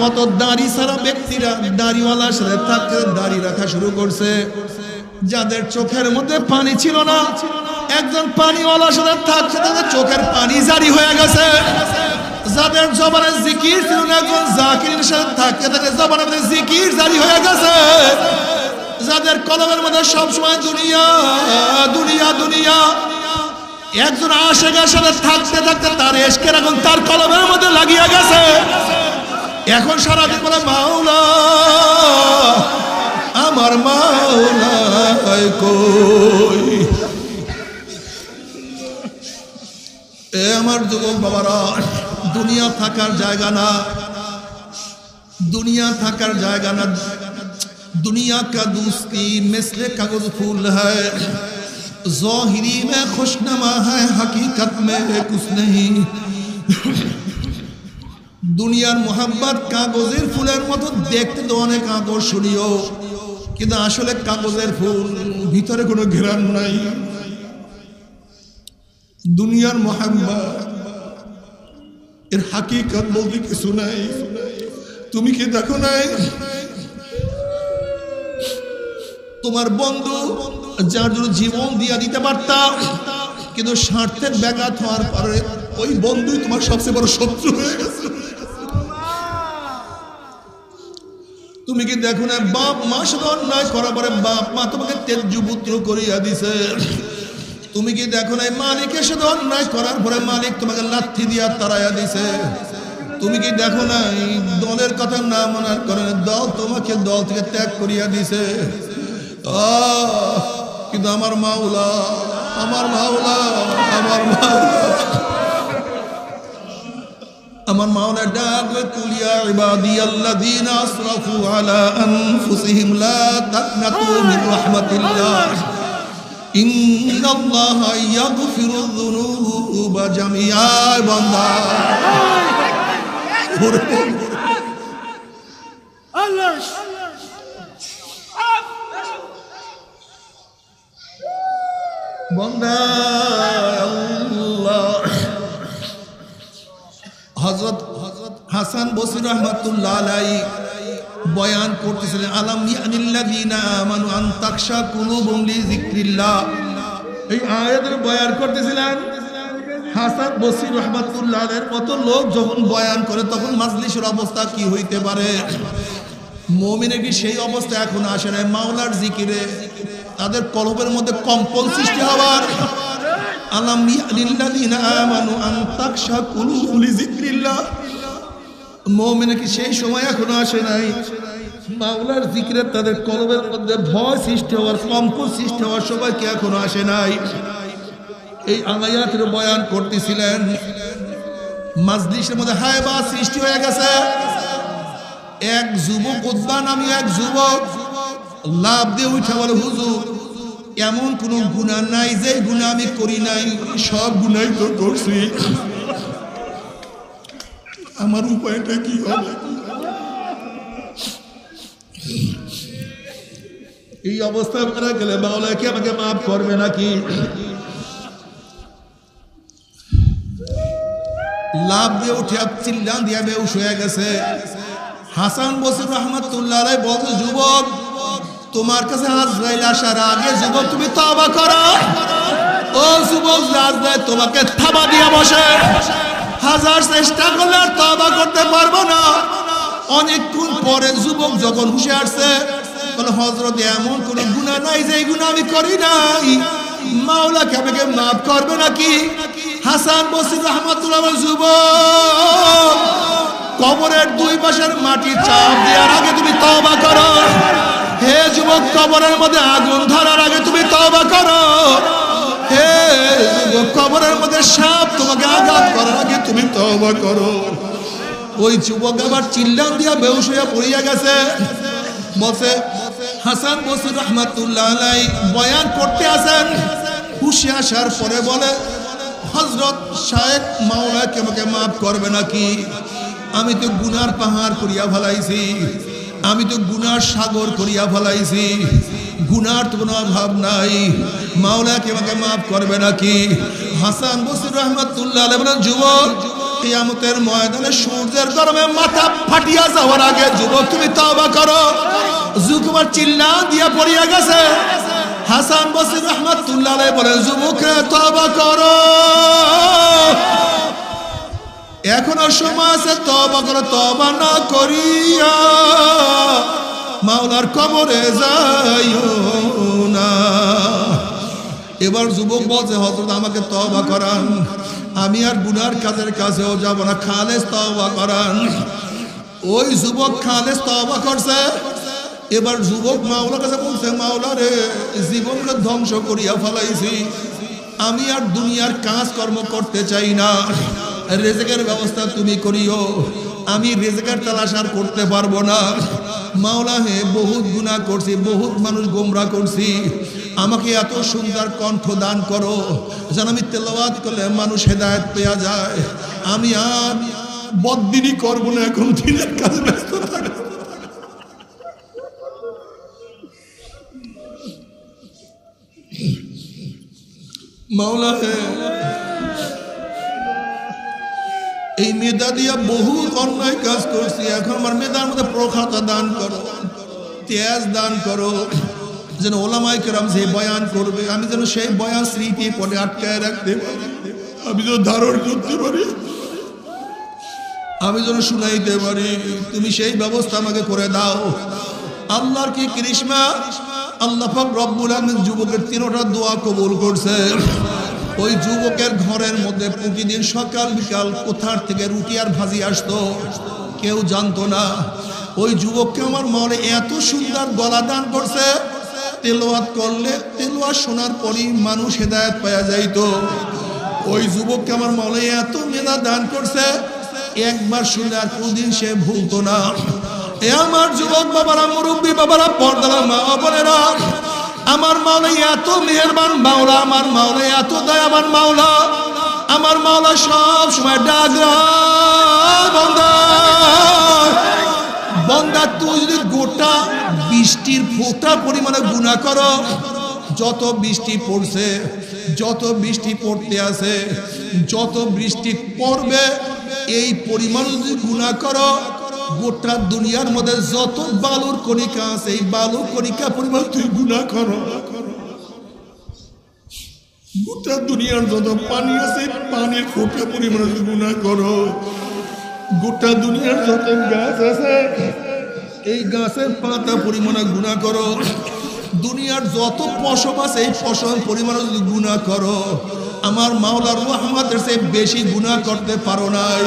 কত দাড়ি ছাড়া ব্যক্তিরা দাড়িওয়ালার সাথে থাকতে দাড়ি রাখা শুরু করছে। যাদের চোখের মধ্যে পানি ছিল না, একজন পানিওয়ালার সাথে থাকতে থাকতে চোখের পানি জারি হয়ে গেছে। যাদের জবানে জিকির ছিল না, একজন জাকিরের সাথে থাকতে থাকতে জবানের মধ্যে জিকির জারি হয়ে গেছে। যাদের কলমের মধ্যে সবসময় দুনিয়া দুনিয়া দুনিয়া, একজন আশেকের সাথে থাকতে থাকতে তার এশকের এখন তার কলমের মধ্যে লাগিয়ে গেছে। এখন সারাদিন বলে মাওলা আমার মাওলা কই। এ আমার যুবক বাবারা, দুনিয়া থাকার জায়গা না, দুনিয়া থাকার জায়গা না। दुनिया का दोस्ती मिसले कागज फूल है, ज़ाहिरी में खुशनुमा है, हकीकत में कुछ नहीं। দুনিয়ার মোহাব্বত কাগজের ফুলের মতো দেখতে তো অনেক আকর্ষণীয়, কিন্তু আসলে কাগজের ফুল, ভিতরে কোনো ঘ্রাণ নাই। দুনিয়ার মোহাব্বত এর হাকিকত বলতে কিছু নাই। তুমি কি দেখো নাই তোমার বন্ধু যার জন্য জীবন দিয়া দিতে পারতাম, কিন্তু স্বার্থের ব্যাঘাত হওয়ার পরে ওই বন্ধুই তোমার সবচেয়ে বড় শত্রু হয়ে গেছে। তুমি কি দেখো না বাপ মা সাথে অন্যায় করার পরে বাপ মা তোমাকে তেজ্যপুত্র করিয়া দিছে। তুমি কি দেখো না মালিকের সাথে অন্যায় করার পরে মালিক তোমাকে লাথি দিয়া তাড়াইয়া দিছে। তুমি কি দেখো না দলের কথা না মানার কারণে দল তোমাকে দল থেকে ত্যাগ করিয়া দিছে। কিন্তু আমার মাওলা, আমার মাওলা, আমার মাওলা, আমার মাওলা ডাকবে, কুলিয়া ইবাদিয়াল্লাযীনা আসরাফু আলা আনফুসিহিম লা তাকনাতু মিন রাহমাতিল্লাহ ইন্নাল্লাহা ইয়াগফিরুয যুনুবা জামিআ। বান্দা আল্লাহ বন্দা আল্লাহ। হযরত হাসান বসরি রাহমাতুল্লাহ আলাইহি বয়ান করতেছিলেন, আলাম ইয়ানিল্লাযীনা আমানু আন তাকশা কুলুবুহুম লিযিকরিল্লাহ। এই আয়াতের বয়ান করতেছিলেন হাসান বসরি রাহমাতুল্লাহ আলাইহির মতো লোক যখন বয়ান করে তখন মাজলিসের অবস্থা কি হইতে পারে। মুমিনের কি সেই অবস্থা এখন আসে না? মাওলার জিকিরে তাদের কলবের মধ্যে কম্পন সৃষ্টি হওয়ার। আলাম ইয়ানিল্লাযীনা আমানু আন তাকশা কুলুবুহুম লিযিকরিল্লাহ। মুমিনের কি সেই সময় এখনো আসে নাই? মাওলার জিকিরে তাদের কলবের মধ্যে ভয় সৃষ্টি হওয়ার, কম্পন সৃষ্টি হওয়ার সময় কি এখনো আসে নাই? এই আয়াতের বয়ান করতেছিলেন, মাজলিসের মধ্যে হায়বা সৃষ্টি হয়ে গেছে। এক যুবক, উদ্বা নামী এক যুবক লাভ দিয়ে উঠে বলে, হুজুর এমন কোন গুনাহ নাই যে গুনাহ আমি করি নাই, সব গুনাহই তো করছি, আমার উপায়টা কি হবে? এই অবস্থায় আপনারা গেলে মাওলা কি আমাকে মাফ করবে নাকি? লাভ দিয়ে উঠে চিল্লান দিয়া বেহুশ হয়ে গেছে। হাসান বসরি রাহমাতুল্লাহ আলাইহি বলছে, যুবক তোমার কাছে আজরাইল আসার আগে যুবক তুমি তওবা করো। ও যুবক, আজরাইল তোমাকে থাবা দিয়া বসে, হাজার চেষ্টা করলে আর তওবা করতে পারবো না। অনেকক্ষণ পরে যুবক যখন হুঁশে আসছে, বলে হযরত এমন কোন গুনাহ নাই যে গুনাহ আমি করি নাই, মাওলা কি আমাকে মাফ করবে নাকি? হাসান বসরি রাহমাতুল্লাহ আলাইহি, যুবক কবরের দুই পাশের মাটি চাপ দেওয়ার আগে তুমি তওবা করো। হে যুবক, কবরের মধ্যে আগুন ধরার আগে তুমি তওবা করো। হে যুবক, কবরের মধ্যে সাপ তোমাকে আঘাত করার আগে তুমি তওবা করো। ওই যুবক আবার চিল্লান দিয়া বেহুশ হইয়া পড়িয়া গেছে। বসে হাসান বসরি রাহমাতুল্লাহ আলাইহি বয়ান করতে আসেন, হুঁশে আসার পরে বলে, হযরত শায়েখ মাওলা কি আমাকে মাফ করবে নাকি? আমি তো গুনার পাহাড় করিয়া ফেলাইছি, আমি তো গুনার সাগর করিয়া ফেলাইছি, গুনার তো কোনো অভাব নাই, মাওলা কি আমাকে মাফ করবে নাকি? হাসান বসরি রহমাতুল্লাহ আলাইহি বলেন, যুবক কিয়ামতের ময়দানে সূর্যের গরমে মাথা ফাটিয়া যাওয়ার আগে যুবক তুমি তওবা করো। যুবক চিল্লা দিয়া পড়িয়া গেছে। হাসান বসরি রহমাতুল্লাহ আলাইহি বলেন, যুবকরা তওবা করো, এখনো সময় আছে, তওবা করো, তওবা না করিয়া মাওলার কবরে যাইও না। এবার যুবক বলছে, হযরত আমাকে তওবা করান, আমি আর গুনার কাজের কাছেও যাব না, খালেস তওবা করান। ওই যুবক খালেস তওবা করছে। এবার যুবক মাওলার কাছে বলছে, মাওলা রে, জীবনকে ধ্বংস করিয়া ফেলাইছি, আমি আর দুনিয়ার কাজ কর্ম করতে চাই না, রিজিকের ব্যবস্থা তুমি করিও, আমি রিজিকের তালাশ আর করতে পারবো না। মাওলা হে, বহুত গুনাহ করছি, বহুত মানুষ গোমরা করছি, আমাকে এত সুন্দর কণ্ঠ দান করো যেন আমি তেলাওয়াত করলে মানুষ হেদায়েত পেয়ে যায়। আমি আর বদদিনই করবো না, এখন দিনের কাজে ব্যস্ত থাকবো। মাওলা হে, এই মেধা দিয়া বহু অন্যায় কাজ করছি, এখন আমার মেধার মধ্যে প্রখরতা দান করো, তেজ দান করো, যেন ওলামায়ে কেরাম যে বয়ান করবে আমি যেন সেই বয়ান স্মৃতি পড়ে আটকায় রাখতে পারি, আমি যেন ধারণ করতে পারি, আমি যেন শুনাইতে পারি। তুমি সেই ব্যবস্থা আমাকে করে দাও। আল্লাহর কি করিশ্মা, আল্লাহ পাক রব্বুল আলামিন যুবকের 3টা দোয়া কবুল করছে। ওই যুবকের ঘরের মধ্যে প্রতিদিন সকাল বিকাল কোথার থেকে রুটি আর ভাজি আসতো, কেউ জানতো না। ওই যুবককে আমার মনে এত সুন্দর গলা দান করছে, তেলাওয়াত করলে তেলাওয়াত শোনার পরই মানুষ হেদায়েত পাওয়া যাইতো। ওই যুবককে আমার মনে এত মেধা দান করছে, একবার শুনলে আর কোনদিন সে ভুলতো না। এ আমার যুবক বাবারা, মুরব্বী বাবারা, পর্দার মা বোনেরা, আমার মাওলা এত মেহেরবান মাওলা, আমার মাওলা এত দয়াবান মাওলা, আমার মাওলা সব সময় ডাক বান্দা, বান্দা তুই যদি গোটা বৃষ্টির ফোঁটা পরিমাণে গুনাহ করো, যত বৃষ্টি পড়ছে, যত বৃষ্টি পড়তে আছে, যত বৃষ্টি পড়বে, এই পরিমাণ যদি গুনাহ করো, গোটা দুনিয়ার মধ্যে যত বালুর কণিকা আছে, এই বালুর কণিকা পরিমাণ তুই গুনাহ করো। গোটা দুনিয়ার যত পানি আছে, পানির ফোঁটা পরিমাণ গুনাহ করো। গোটা দুনিয়ার যত গাছ আছে, এই গাছের পাতা পরিমাণে গুনাহ করো। দুনিয়ার যত ফসল আছে, এই ফসল পরিমাণে যদি গুনাহ করো, আমার মাওলার রহমতের চেয়ে বেশি গুনাহ করতে পারো নাই,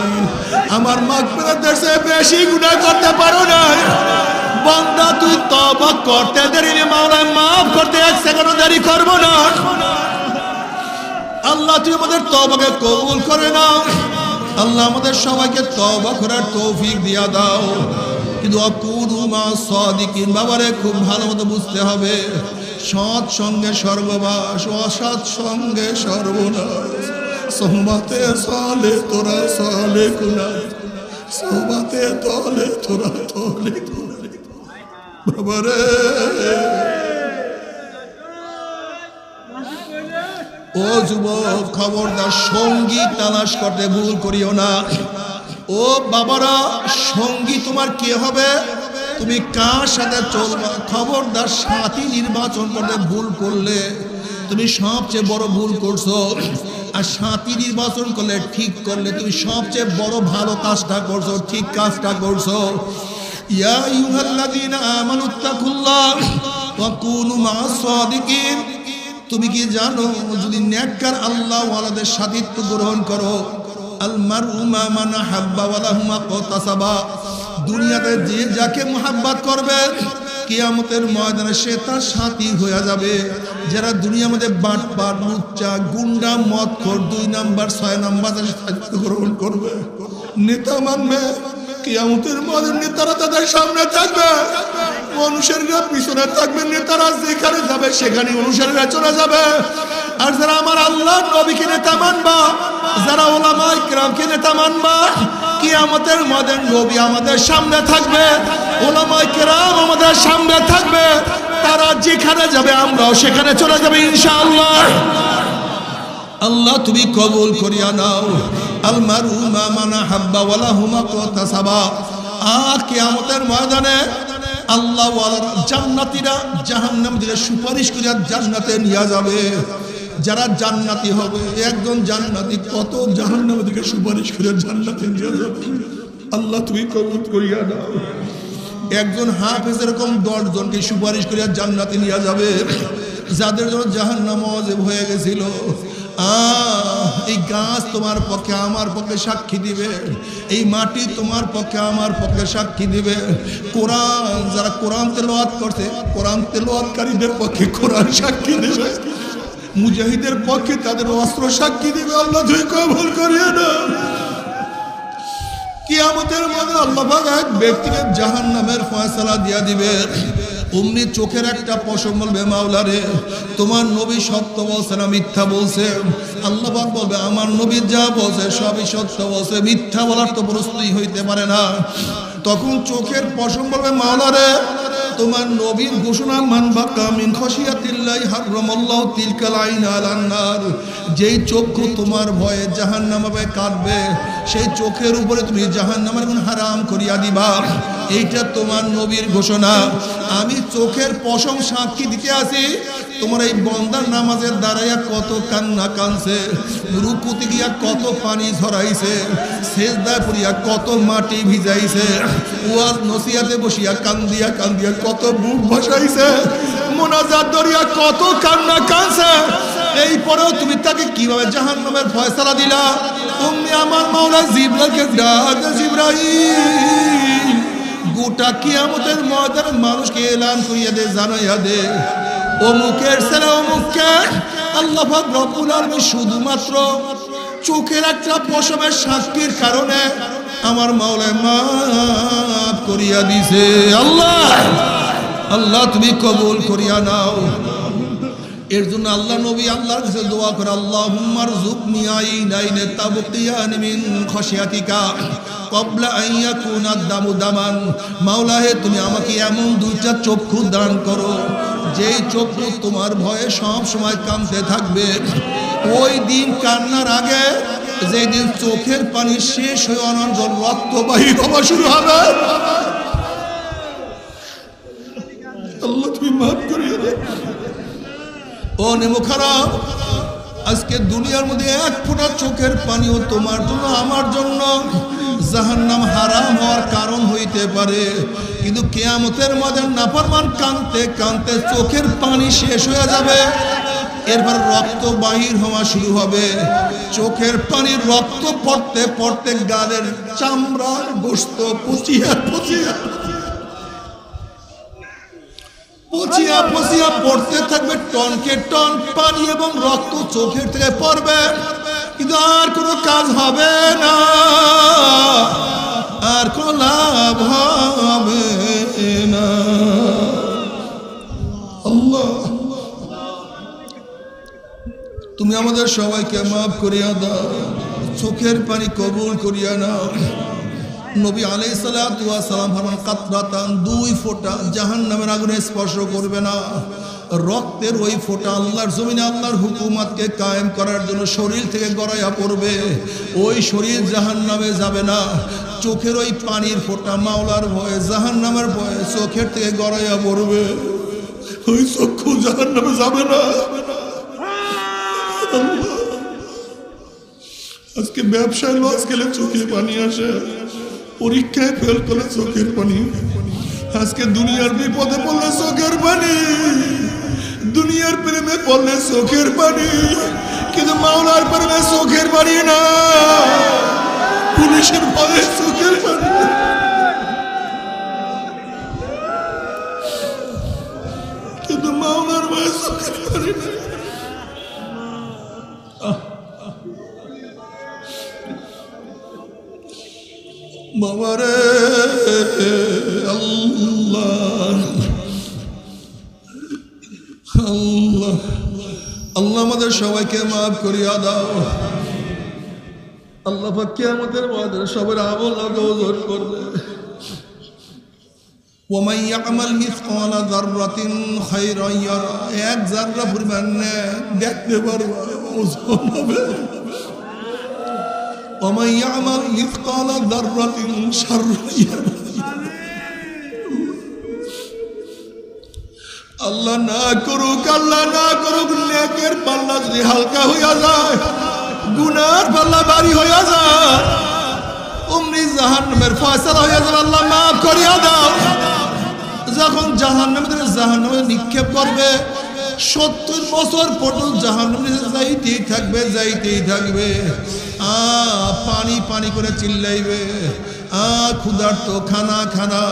আমার মাগফিরাতের চেয়ে বেশি গুনাহ করতে পারো নাই। বান্দা তুই তওবা করতে দেরি নেই, মাওলা মাফ করতে এক সেকেন্ডও দেরি করবো না। আল্লাহ তুই আমাদের তওবাকে কবুল করে নাও। আল্লাহ আমাদের সবাইকে তওবা করার তৌফিক দিয়া দাও। কিন্তু আকুনু মা সাদিকিন, বাবারে খুব ভালো মতো বুঝতে হবে, সৎ সঙ্গে স্বর্গবাস, অসৎ সঙ্গে সর্বনাশ। সোহবাতে সালে তোরা সালে কুনা, সোহবাতে তলে তোরা তলে কুনা। বাবারে ও যুবক, খবরদার সঙ্গী তালাশ করতে ভুল করিও না। ও বাবারা, সঙ্গী তোমার কে হবে, তুমি কার সাথে চলবা, খবরদার সাথী নির্বাচন করতে ভুল করলে তুমি সবচেয়ে বড় ভুল করছো। আর সাথী নির্বাচন করলে ঠিক করলে তুমি সবচেয়ে বড় ভালো কাজটা করছো, ঠিক কাজটা করছো। ইয়া আইয়ুহাল্লাযীনা আমানুত্তাকুল্লাহ ওয়া কুনু মা'আস সাদিকিন। তুমি কি জানো, যদি নেককার আল্লাহ ওয়ালাদের সাথীত্ব গ্রহণ করো, আল মারউ মা মান হাব্বা ওয়া লাহু মা কাতাসাবা, দুনিয়াতে যে যাকে মুহাব্বত করবে, কিয়ামতের ময়দানে সে তার সাথী হয়ে যাবে। যারা দুনিয়ার মধ্যে বাটপার, লুচ্চা, গুন্ডা, মদখোর, 2 নাম্বার 6 নাম্বারের সাথীত্ব গ্রহণ করবে, নেতা মানবে, কিয়ামতের ময়দানে নেতারা তাদের সামনে থাকবে, অনুসারীরা পিছনে থাকবে, নেতারা যেখানে যাবে সেখানে অনুসারীরা চলে যাবে। আর যারা আমার আল্লাহ নবীকে নেতা মানবা, যারা ওলামায়ে কেরামকে নেতা মানবা, কিয়ামতের ময়দানে নবী আমাদের সামনে থাকবে, ওলামায়ে কেরাম আমাদের সামনে থাকবে, তারা যেখানে যাবে আমরাও সেখানে চলে যাবে ইনশাআল্লাহ। আল্লাহ তুমি কবুল করিয়া নাও। আল মারু মা মান হাব্বা ওয়া লাহু মা কাতাসাবা। কিয়ামতের ময়দানে আল্লাহ ওয়ালারা জান্নাতীরা জাহান্নামীদের সুপারিশ করিয়া জান্নাতে নিয়ে যাবে। যারা জান্নাতি হবে, একজন জান্নাতি কত জাহান্নামীদেরকে সুপারিশ করিয়া জান্নাতে নিয়ে যাবে। আল্লাহ তুমি কবুল করিয়া নাও। একজন হাফেজ এরকম 10 জনকে সুপারিশ করিয়া জান্নাতে নিয়ে যাবে, যাদের জন্য জাহান্নাম ওয়াজিব হয়ে গেছিল। এই গাছ তোমার পক্ষে আমার পক্ষে সাক্ষী দিবে, এই মাটি তোমার পক্ষে আমার পক্ষে সাক্ষী দিবে। কোরআন যারা কোরআন তেলাওয়াত করছে, কোরআন তেলাওয়াতকারীদের পক্ষে কোরআন সাক্ষী দিবে, মুজাহিদের পক্ষে তাদের অস্ত্র সাক্ষী দিবে। আল্লাহ তুই কবুল করিয়া নাও। কিয়ামতের মধ্যে আল্লাহ পাক এক ব্যক্তিকে জাহান্নামের ফয়সালা দিয়া দিবে। অমনি চোখের একটা পশম বলবে, মাওলা রে তোমার নবী সত্য বলছে না মিথ্যা বলছে? আল্লাহ পাক বলবে, আমার নবী যা বলছে সবই সত্য বলছে, মিথ্যা বলার তো প্রশ্নই হইতে পারে না। তখন চোখের পশম বলবে, মাওলা রে তোমার নবীর ঘোষণা, মান বাকা মিন খাশিয়াতিল্লাহি হারামাল্লাহু তিলকাল আইন আলান নার। যেই চক্ষু তোমার ভয়ে জাহান্নামে কাঁদবে, সেই চোখের উপরে তুমি জাহান্নামের আগুন হারাম করিয়া দিবা। এইটা তোমার নবীর ঘোষণা। আমি চোখের পশম সাক্ষী দিতে আসি, তোমার এই বন্দার নামাজের দাঁড়াইয়া কত কান্না কানছে, রুকুতে গিয়া কত পানি ঝরাইছে, সেজদায় পড়িয়া কত মাটি ভিজাইছে, ওয়াজ নসিহাতে বসিয়া কান্দিয়া কান্দিয়া কত বুক ভাসাইছে, মোনাজাত দরিয়া কত কান্না কানছে। এই পরেও তুমি তাকে কিভাবে জাহান্নামের ফয়সালা দিলা? তুমি আমার মাওলা জিবরাইলকে ডাক, জিবরাইল গোটা কিয়ামতের ময়দানে মানুষকে এলান করিয়া দে, জানাইয়া দে, অমুকের ছেলে অমুককে আল্লাহ পাক রব্বুল আলামিন শুধুমাত্র চোখের একটা পশমের সাক্ষীর কারণে আমার মাওলায় মাফ করিয়া দিছে। আল্লাহ আল্লাহ তুমি কবুল করিয়া নাও। এর জন্য আল্লাহ নবী আল্লাহর কাছে দোয়া করে, আল্লাহুম্মা রযুকনি আইনাইনে তাবকিয়ান মিন খাশিয়াতিকা ক্বাবলা আন ইয়াকুনা দামু দামান। মাওলা হে তুমি আমাকে এমন দুইটা চক্ষু দান করো, যেই চক্ষু তোমার ভয়ে সব সময় কাঁদতে থাকবে। ওই দিন কান্নার আগে, যেই দিন চোখের পানি শেষ হয়ে অনর্গল রক্ত বাহির হওয়া শুরু হবে, আল্লাহ তুমি মাফ করিয়া দাও। ও নেমুখারাম, আজকে দুনিয়ার মধ্যে এক ফোঁটা চোখের পানিও তোমার জন্য আমার জন্য জাহান্নাম হারাম হওয়ার কারণ হইতে পারে, কিন্তু কিয়ামতের মধ্যে নাফরমান কাঁদতে কাঁদতে চোখের পানি শেষ হয়ে যাবে, এরপর রক্ত বাহির হওয়া শুরু হবে। চোখের পানির রক্ত পড়তে পড়তে গালের চামড়া গোশত পচিয়া পচিয়া পচিয়া পচিয়া পড়তে থাকবে, টনকে টন পানি এবং রক্ত চোখের থেকে পড়বে, কিন্তু আর কোনো কাজ হবে না, আর কোনো লাভ হবে না। আল্লাহ তুমি আমাদের সবাইকে মাফ করিয়া দাও, চোখের পানি কবুল করিয়া নাও। নবী আলাইহিস সালাতু ওয়াস সালাম ফরমান, কাতরাতান, 2 ফোঁটা জাহান্নামের আগুনে স্পর্শ করবে না। রক্তের ওই ফোঁটা আল্লাহর জমিনে আল্লাহর হুকুমতকে কায়েম করার জন্য শরীর থেকে গড়াইয়া পড়বে, ওই শরীর জাহান্নামে যাবে না। চোখের ওই পানির ফোঁটা মাওলার ভয়ে, জাহান্নামের ভয়ে চোখের থেকে গড়াইয়া পড়বে, ওই চক্ষু জাহান্নামে যাবে না। আজকে ব্যবসায় লস গেলে চোখের পানি আসে, পরীক্ষায় ফেল করলে চোখের পানি, আজকে দুনিয়ার বিপদে পড়লে চোখের পানি, দুনিয়ার প্রেমে পড়লে চোখের পানি, কিন্তু মাওলার প্রেমে চোখের পানি না, পুলিশের ভয়ে চোখের পানি, কিন্তু মাওলার ভয়ে চোখের পানি না। বাবারে আল্লাহ আল্লাহ আল্লাহ আমাদের সবাইকে মাফ করিয়া দাও। আল্লাহ পাক কিয়ামতের ময়দানে সবার আমল ওজন করবে। ওয়ামান ইয়ামাল মিসকালা যাররাতিন খায়রান ইয়ারা, এক যাররা পরিমাণ দেখতে পারবা ওজন হবে। ওয়ামান ইয়ামাল মিসকালা যাররাতিন শাররান ইয়ারা। আল্লাহ না করুক, আল্লাহ না করুক, নেকের পাল্লা যদি হালকা হইয়া যায়, গুনার পাল্লা ভারী হইয়া যায়, অমনি জাহান্নামের ফয়সালা হইয়া যাবে। আল্লাহ মাফ করিয়া দাও। যখন জাহান্নামে নিক্ষেপ করবে, 70 বছর পর্যন্ত জাহান্নামে যাইতেই থাকবে, যাইতেই থাকবে। পানি পানি করে চিল্লাইবে, ক্ষুধার্ত, খানা খানা।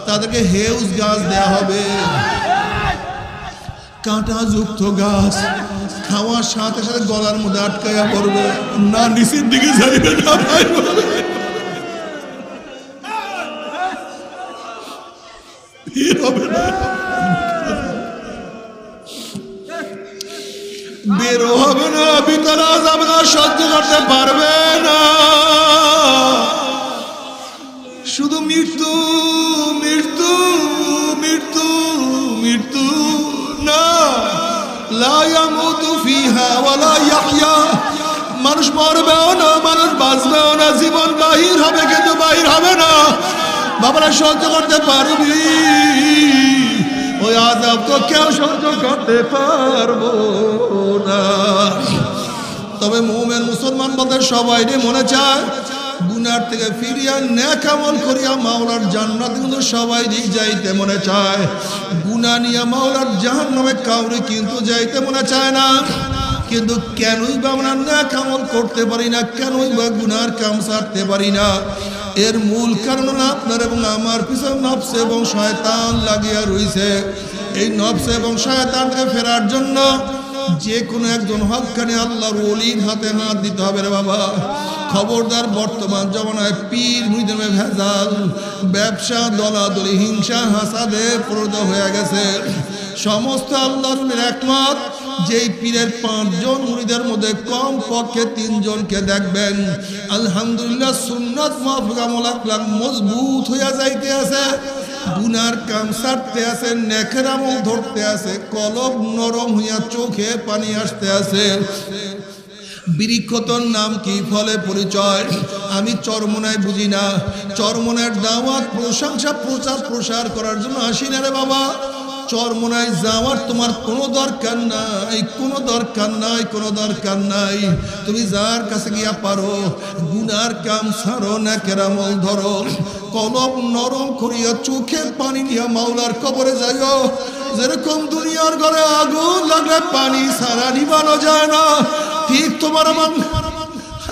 তাদেরকে হেউজ গাছ দেয়া হবে, কাঁটাযুক্ত গাছ। খাওয়ার সাথে সাথে গলার মধ্যে আটকাইয়া পড়বে, না নিচের দিকে যাইবে না ভাই, বেরো হবে না, ভিতরে যাবে না, সহ্য করতে পারবে না। শুধু মৃত্যু মৃত্যু মৃত্যু মৃত্যু, না লা ইয়ামুতু ফিহা ওয়ালা ইয়াহইয়া। মানুষ মরবেও না, মানুষ বাঁচবেও না, জীবন বাহির হবে কিন্তু বাহির হবে না। বাবারা সহ্য করতে পারবি? ওই আযাব তো কেউ সহ্য করতে পারবো না। তবে মুমিন মুসলমান বলতে সবাই মনে চায় গুনার থেকে ফিরিয়া নেক আমল করিয়া মাওলার জান্নাতে কিন্তু সবাই যাইতে মনে চায়। গুনাহ নিয়ে মাওলার জাহান্নামে কাউরে কিন্তু যাইতে মনে চায় না। কিন্তু কেনই বা আমরা নেক আমল করতে পারি না, কেনই বা গুনার কাম ছাড়তে পারি না? এর মূল কারণ হলো আপনার এবং আমার পিছনে নফস এবং শয়তান লাগিয়া রইছে। এই নফস এবং শয়তানকে ফেরার জন্য যে কোনো একজন হক্কানি আল্লাহর ওলির হাতে হাত দিতে হবে রে বাবা। খবরদার, বর্তমান জমানায় পীর মুরিদে ভেজাল, ব্যবসা, দলাদলি, হিংসা, হাসাদে পরিণত হয়ে গেছে। সমস্ত আল্লাহর ওলির একমত, যেই পীরের 5 জন মুরিদের মধ্যে কম পক্ষে 3 জনকে দেখবেন আলহামদুলিল্লাহ সুন্নাত মাফিক আমল আখলাক মজবুত হইয়া যাইতে আছে, গুনার কাম ছাড়তে আছে, নেকের আমল ধরতে আছে, কলব নরম হইয়া চোখে পানি আসতে আছে। বৃক্ষতর নাম কি, ফলে পরিচয়। আমি চরমনায় বুঝি না, চরমনার দাওয়াত, প্রশংসা, প্রচার প্রসার করার জন্য আসি না রে বাবা। চরমনায় যাওয়ার তোমার কোনো দরকার নাই, কোনো দরকার নাই, কোনো দরকার নাই। তুমি যার কাছে গিয়া পারো গুনার কাম ছাড়ো, নেকের আমল ধরো, কলব নরম করিয়া চোখের পানি নিয়ে মাওলার কবরে যাইও। যেরকম দুনিয়ার ঘরে আগুন লাগলে পানি ছাড়া নিবানো যায় না, ঠিক তোমার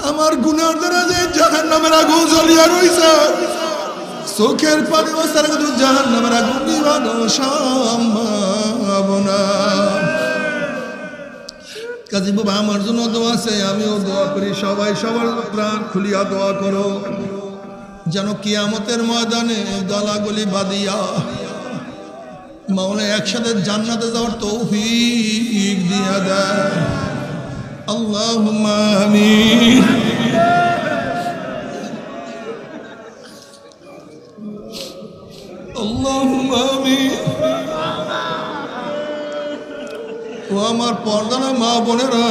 আমার গুনার দ্বারা যে জাহান্নামের আগুন জ্বলিয়া রইছে, চোখের পানি ছাড়া কিন্তু জাহান্নামের আগুন নিবানো সম্ভব না। কাজী বাবা আমার জন্য দোয়া আছে, আমিও দোয়া করি। সবাই সবার প্রাণ খুলিয়া দোয়া করো, যেন কিয়ামতের ময়দানে গলাগলি বাঁধিয়া মাওলা একসাথে জান্নাতে যাওয়ার তৌফিক দিয়া দেয়। আল্লাহুম্মা আমিন। আল্লাহুম্মা আমিন। ও আমার পর্দানা মা বোনেরা,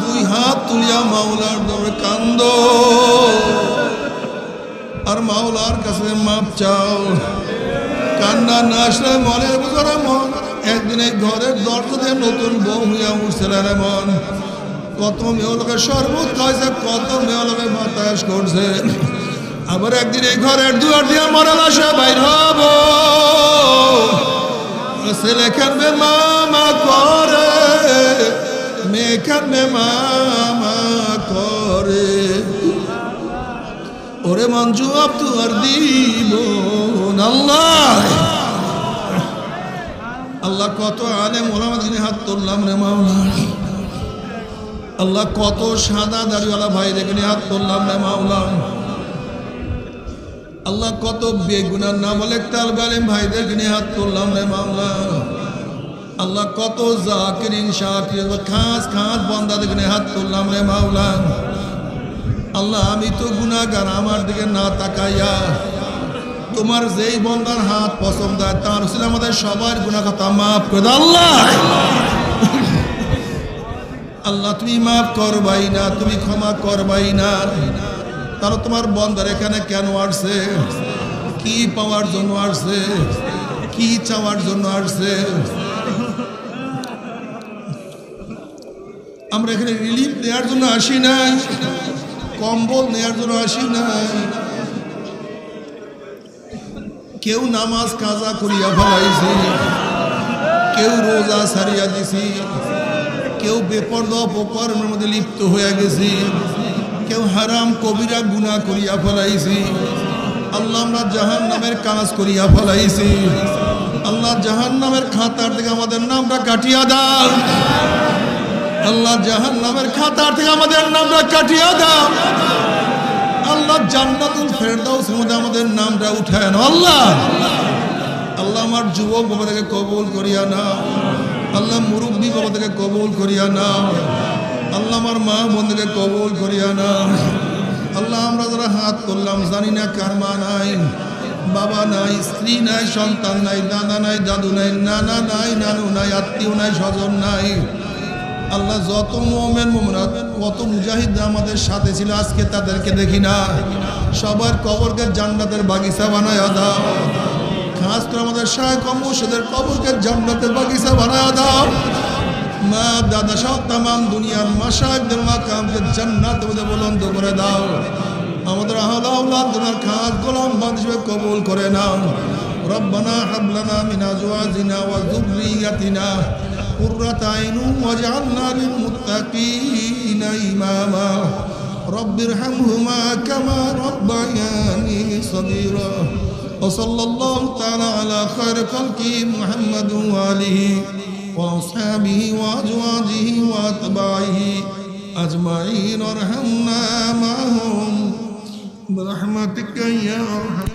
2 হাত তুলিয়া মাওলার দরবারে কান্দো আর মাওলার কাছে মাপ চাও। কান্না না আসলে মনের ভিতরে মন একদিন এই ঘরের দরজা দিয়ে নতুন বউ হইয়া উঠছে রে মন। কত মেয়ে লোকে শরবত খাইছে, কত মেয়ে লোকে বাতাস করছে, আবার একদিন এই ঘরের দুয়ার দিয়ে মরা লাশে বাইর হব। ছেলে কানবে মামা করে, মেয়ে কানবে মামা করে, ওরে মন জবাব তো আর দিব না। আল্লাহ কত আলেম ওলামা দিনে হাত তুললাম রে মাওলা। আল্লাহ কত সাদা দাড়িওয়ালা ভাই দেখে হাত তুললাম রে মাওলা। আল্লাহ কত বেগুনার নাম বলে তালবে আলেম ভাইদেরকে নিয়ে হাত তুললাম রে মাওলা। আল্লাহ কত জাকিরিন শাকির খাস খাস বান্দাদেরকে নিয়ে হাত তুললাম রে মাওলা। আল্লাহ আমি তো গুনাহগার, আমার দিকে না তাকাইয়া তোমার যেই বন্দার হাত পছন্দ হয় তার উসিলা আমাদের সবার গুনাহ খাতা মাফ করে দাও আল্লাহ। আল্লাহ তুমি মাফ করবাই না, তুমি ক্ষমা করবাই না। তারা তোমার বন্দার এখানে কেন আসছে, কি পাওয়ার জন্য আসছে, কি চাওয়ার জন্য আসছে? আমরা এখানে রিলিফ নেওয়ার জন্য আসি নাই, কম্বল নেওয়ার জন্য আসি নাই। কেউ নামাজ কাজা করিয়া ফেলাইছি, কেউ রোজা সারিয়া দিছি, কেউ বেপরদা অপকর্মের মধ্যে লিপ্ত হয়ে গেছি, কেউ হারাম কবিরা গুনাহ করিয়া ফেলাইছি। আল্লাহ আমরা জাহান্নামের কাজ করিয়া ফেলাইছি। আল্লাহ জাহান্নামের খাতার থেকে আমাদের নামটা কাটিয়া দাও। আল্লাহ জাহান্নামের খাতার থেকে আমাদের নামটা কাটিয়া দাও। আল্লাহ জান্নাতুল ফেরদাউসের মধ্যে আমাদের নামটা উঠায় নাও আল্লাহ। আল্লাহ আমার যুবক বাবাদেরকে কবুল করিয়া নাও। আল্লাহ মুরব্বী বাবাদেরকে কবুল করিয়া নাও। আল্লাহ আমার মা বোনদেরকে কবুল করিয়া নাও। আল্লাহ আমরা যারা হাত করলাম জানি না কার মা নাই, বাবা নাই, স্ত্রী নাই, সন্তান নাই, দাদা নাই, দাদু নাই, নানা নাই, নানু নাই, আত্মীয় নাই, স্বজন নাই। আল্লাহ যত মুমিন মুমিনাত কত মুজাহিদ আমাদের সাথে ছিল আজকে তাদেরকে দেখি না, সবার কবরকে জান্নাতের বাগিচা বানায়া দাও। খাস করে আমাদের শায়েখ ও মুর্শিদের কবরকে জান্নাতের বাগিচা বানায়া দাও। মা দাদা সহ তামাম দুনিয়ার মাশায়েখদের মাকামকে জান্নাতের মধ্যে বুলন্দ করে দাও। আমাদের আহলে আওলাদ তোমার খাস গোলাম বান্দা হিসেবে কবুল করে নাও। রব্বানা হাব লানা মিন আজওয়াজিনা ওয়া যুররিয়াতিনা قرة عين واجعلنا للمتقين إماما رب ارحمهما كما ربياني صغيرا وصلى الله تعالى على خير خلقه محمد وآله وأصحابه وأزواجه وأتباعه أجمعين وارحمنا معهم برحمتك يا أرحم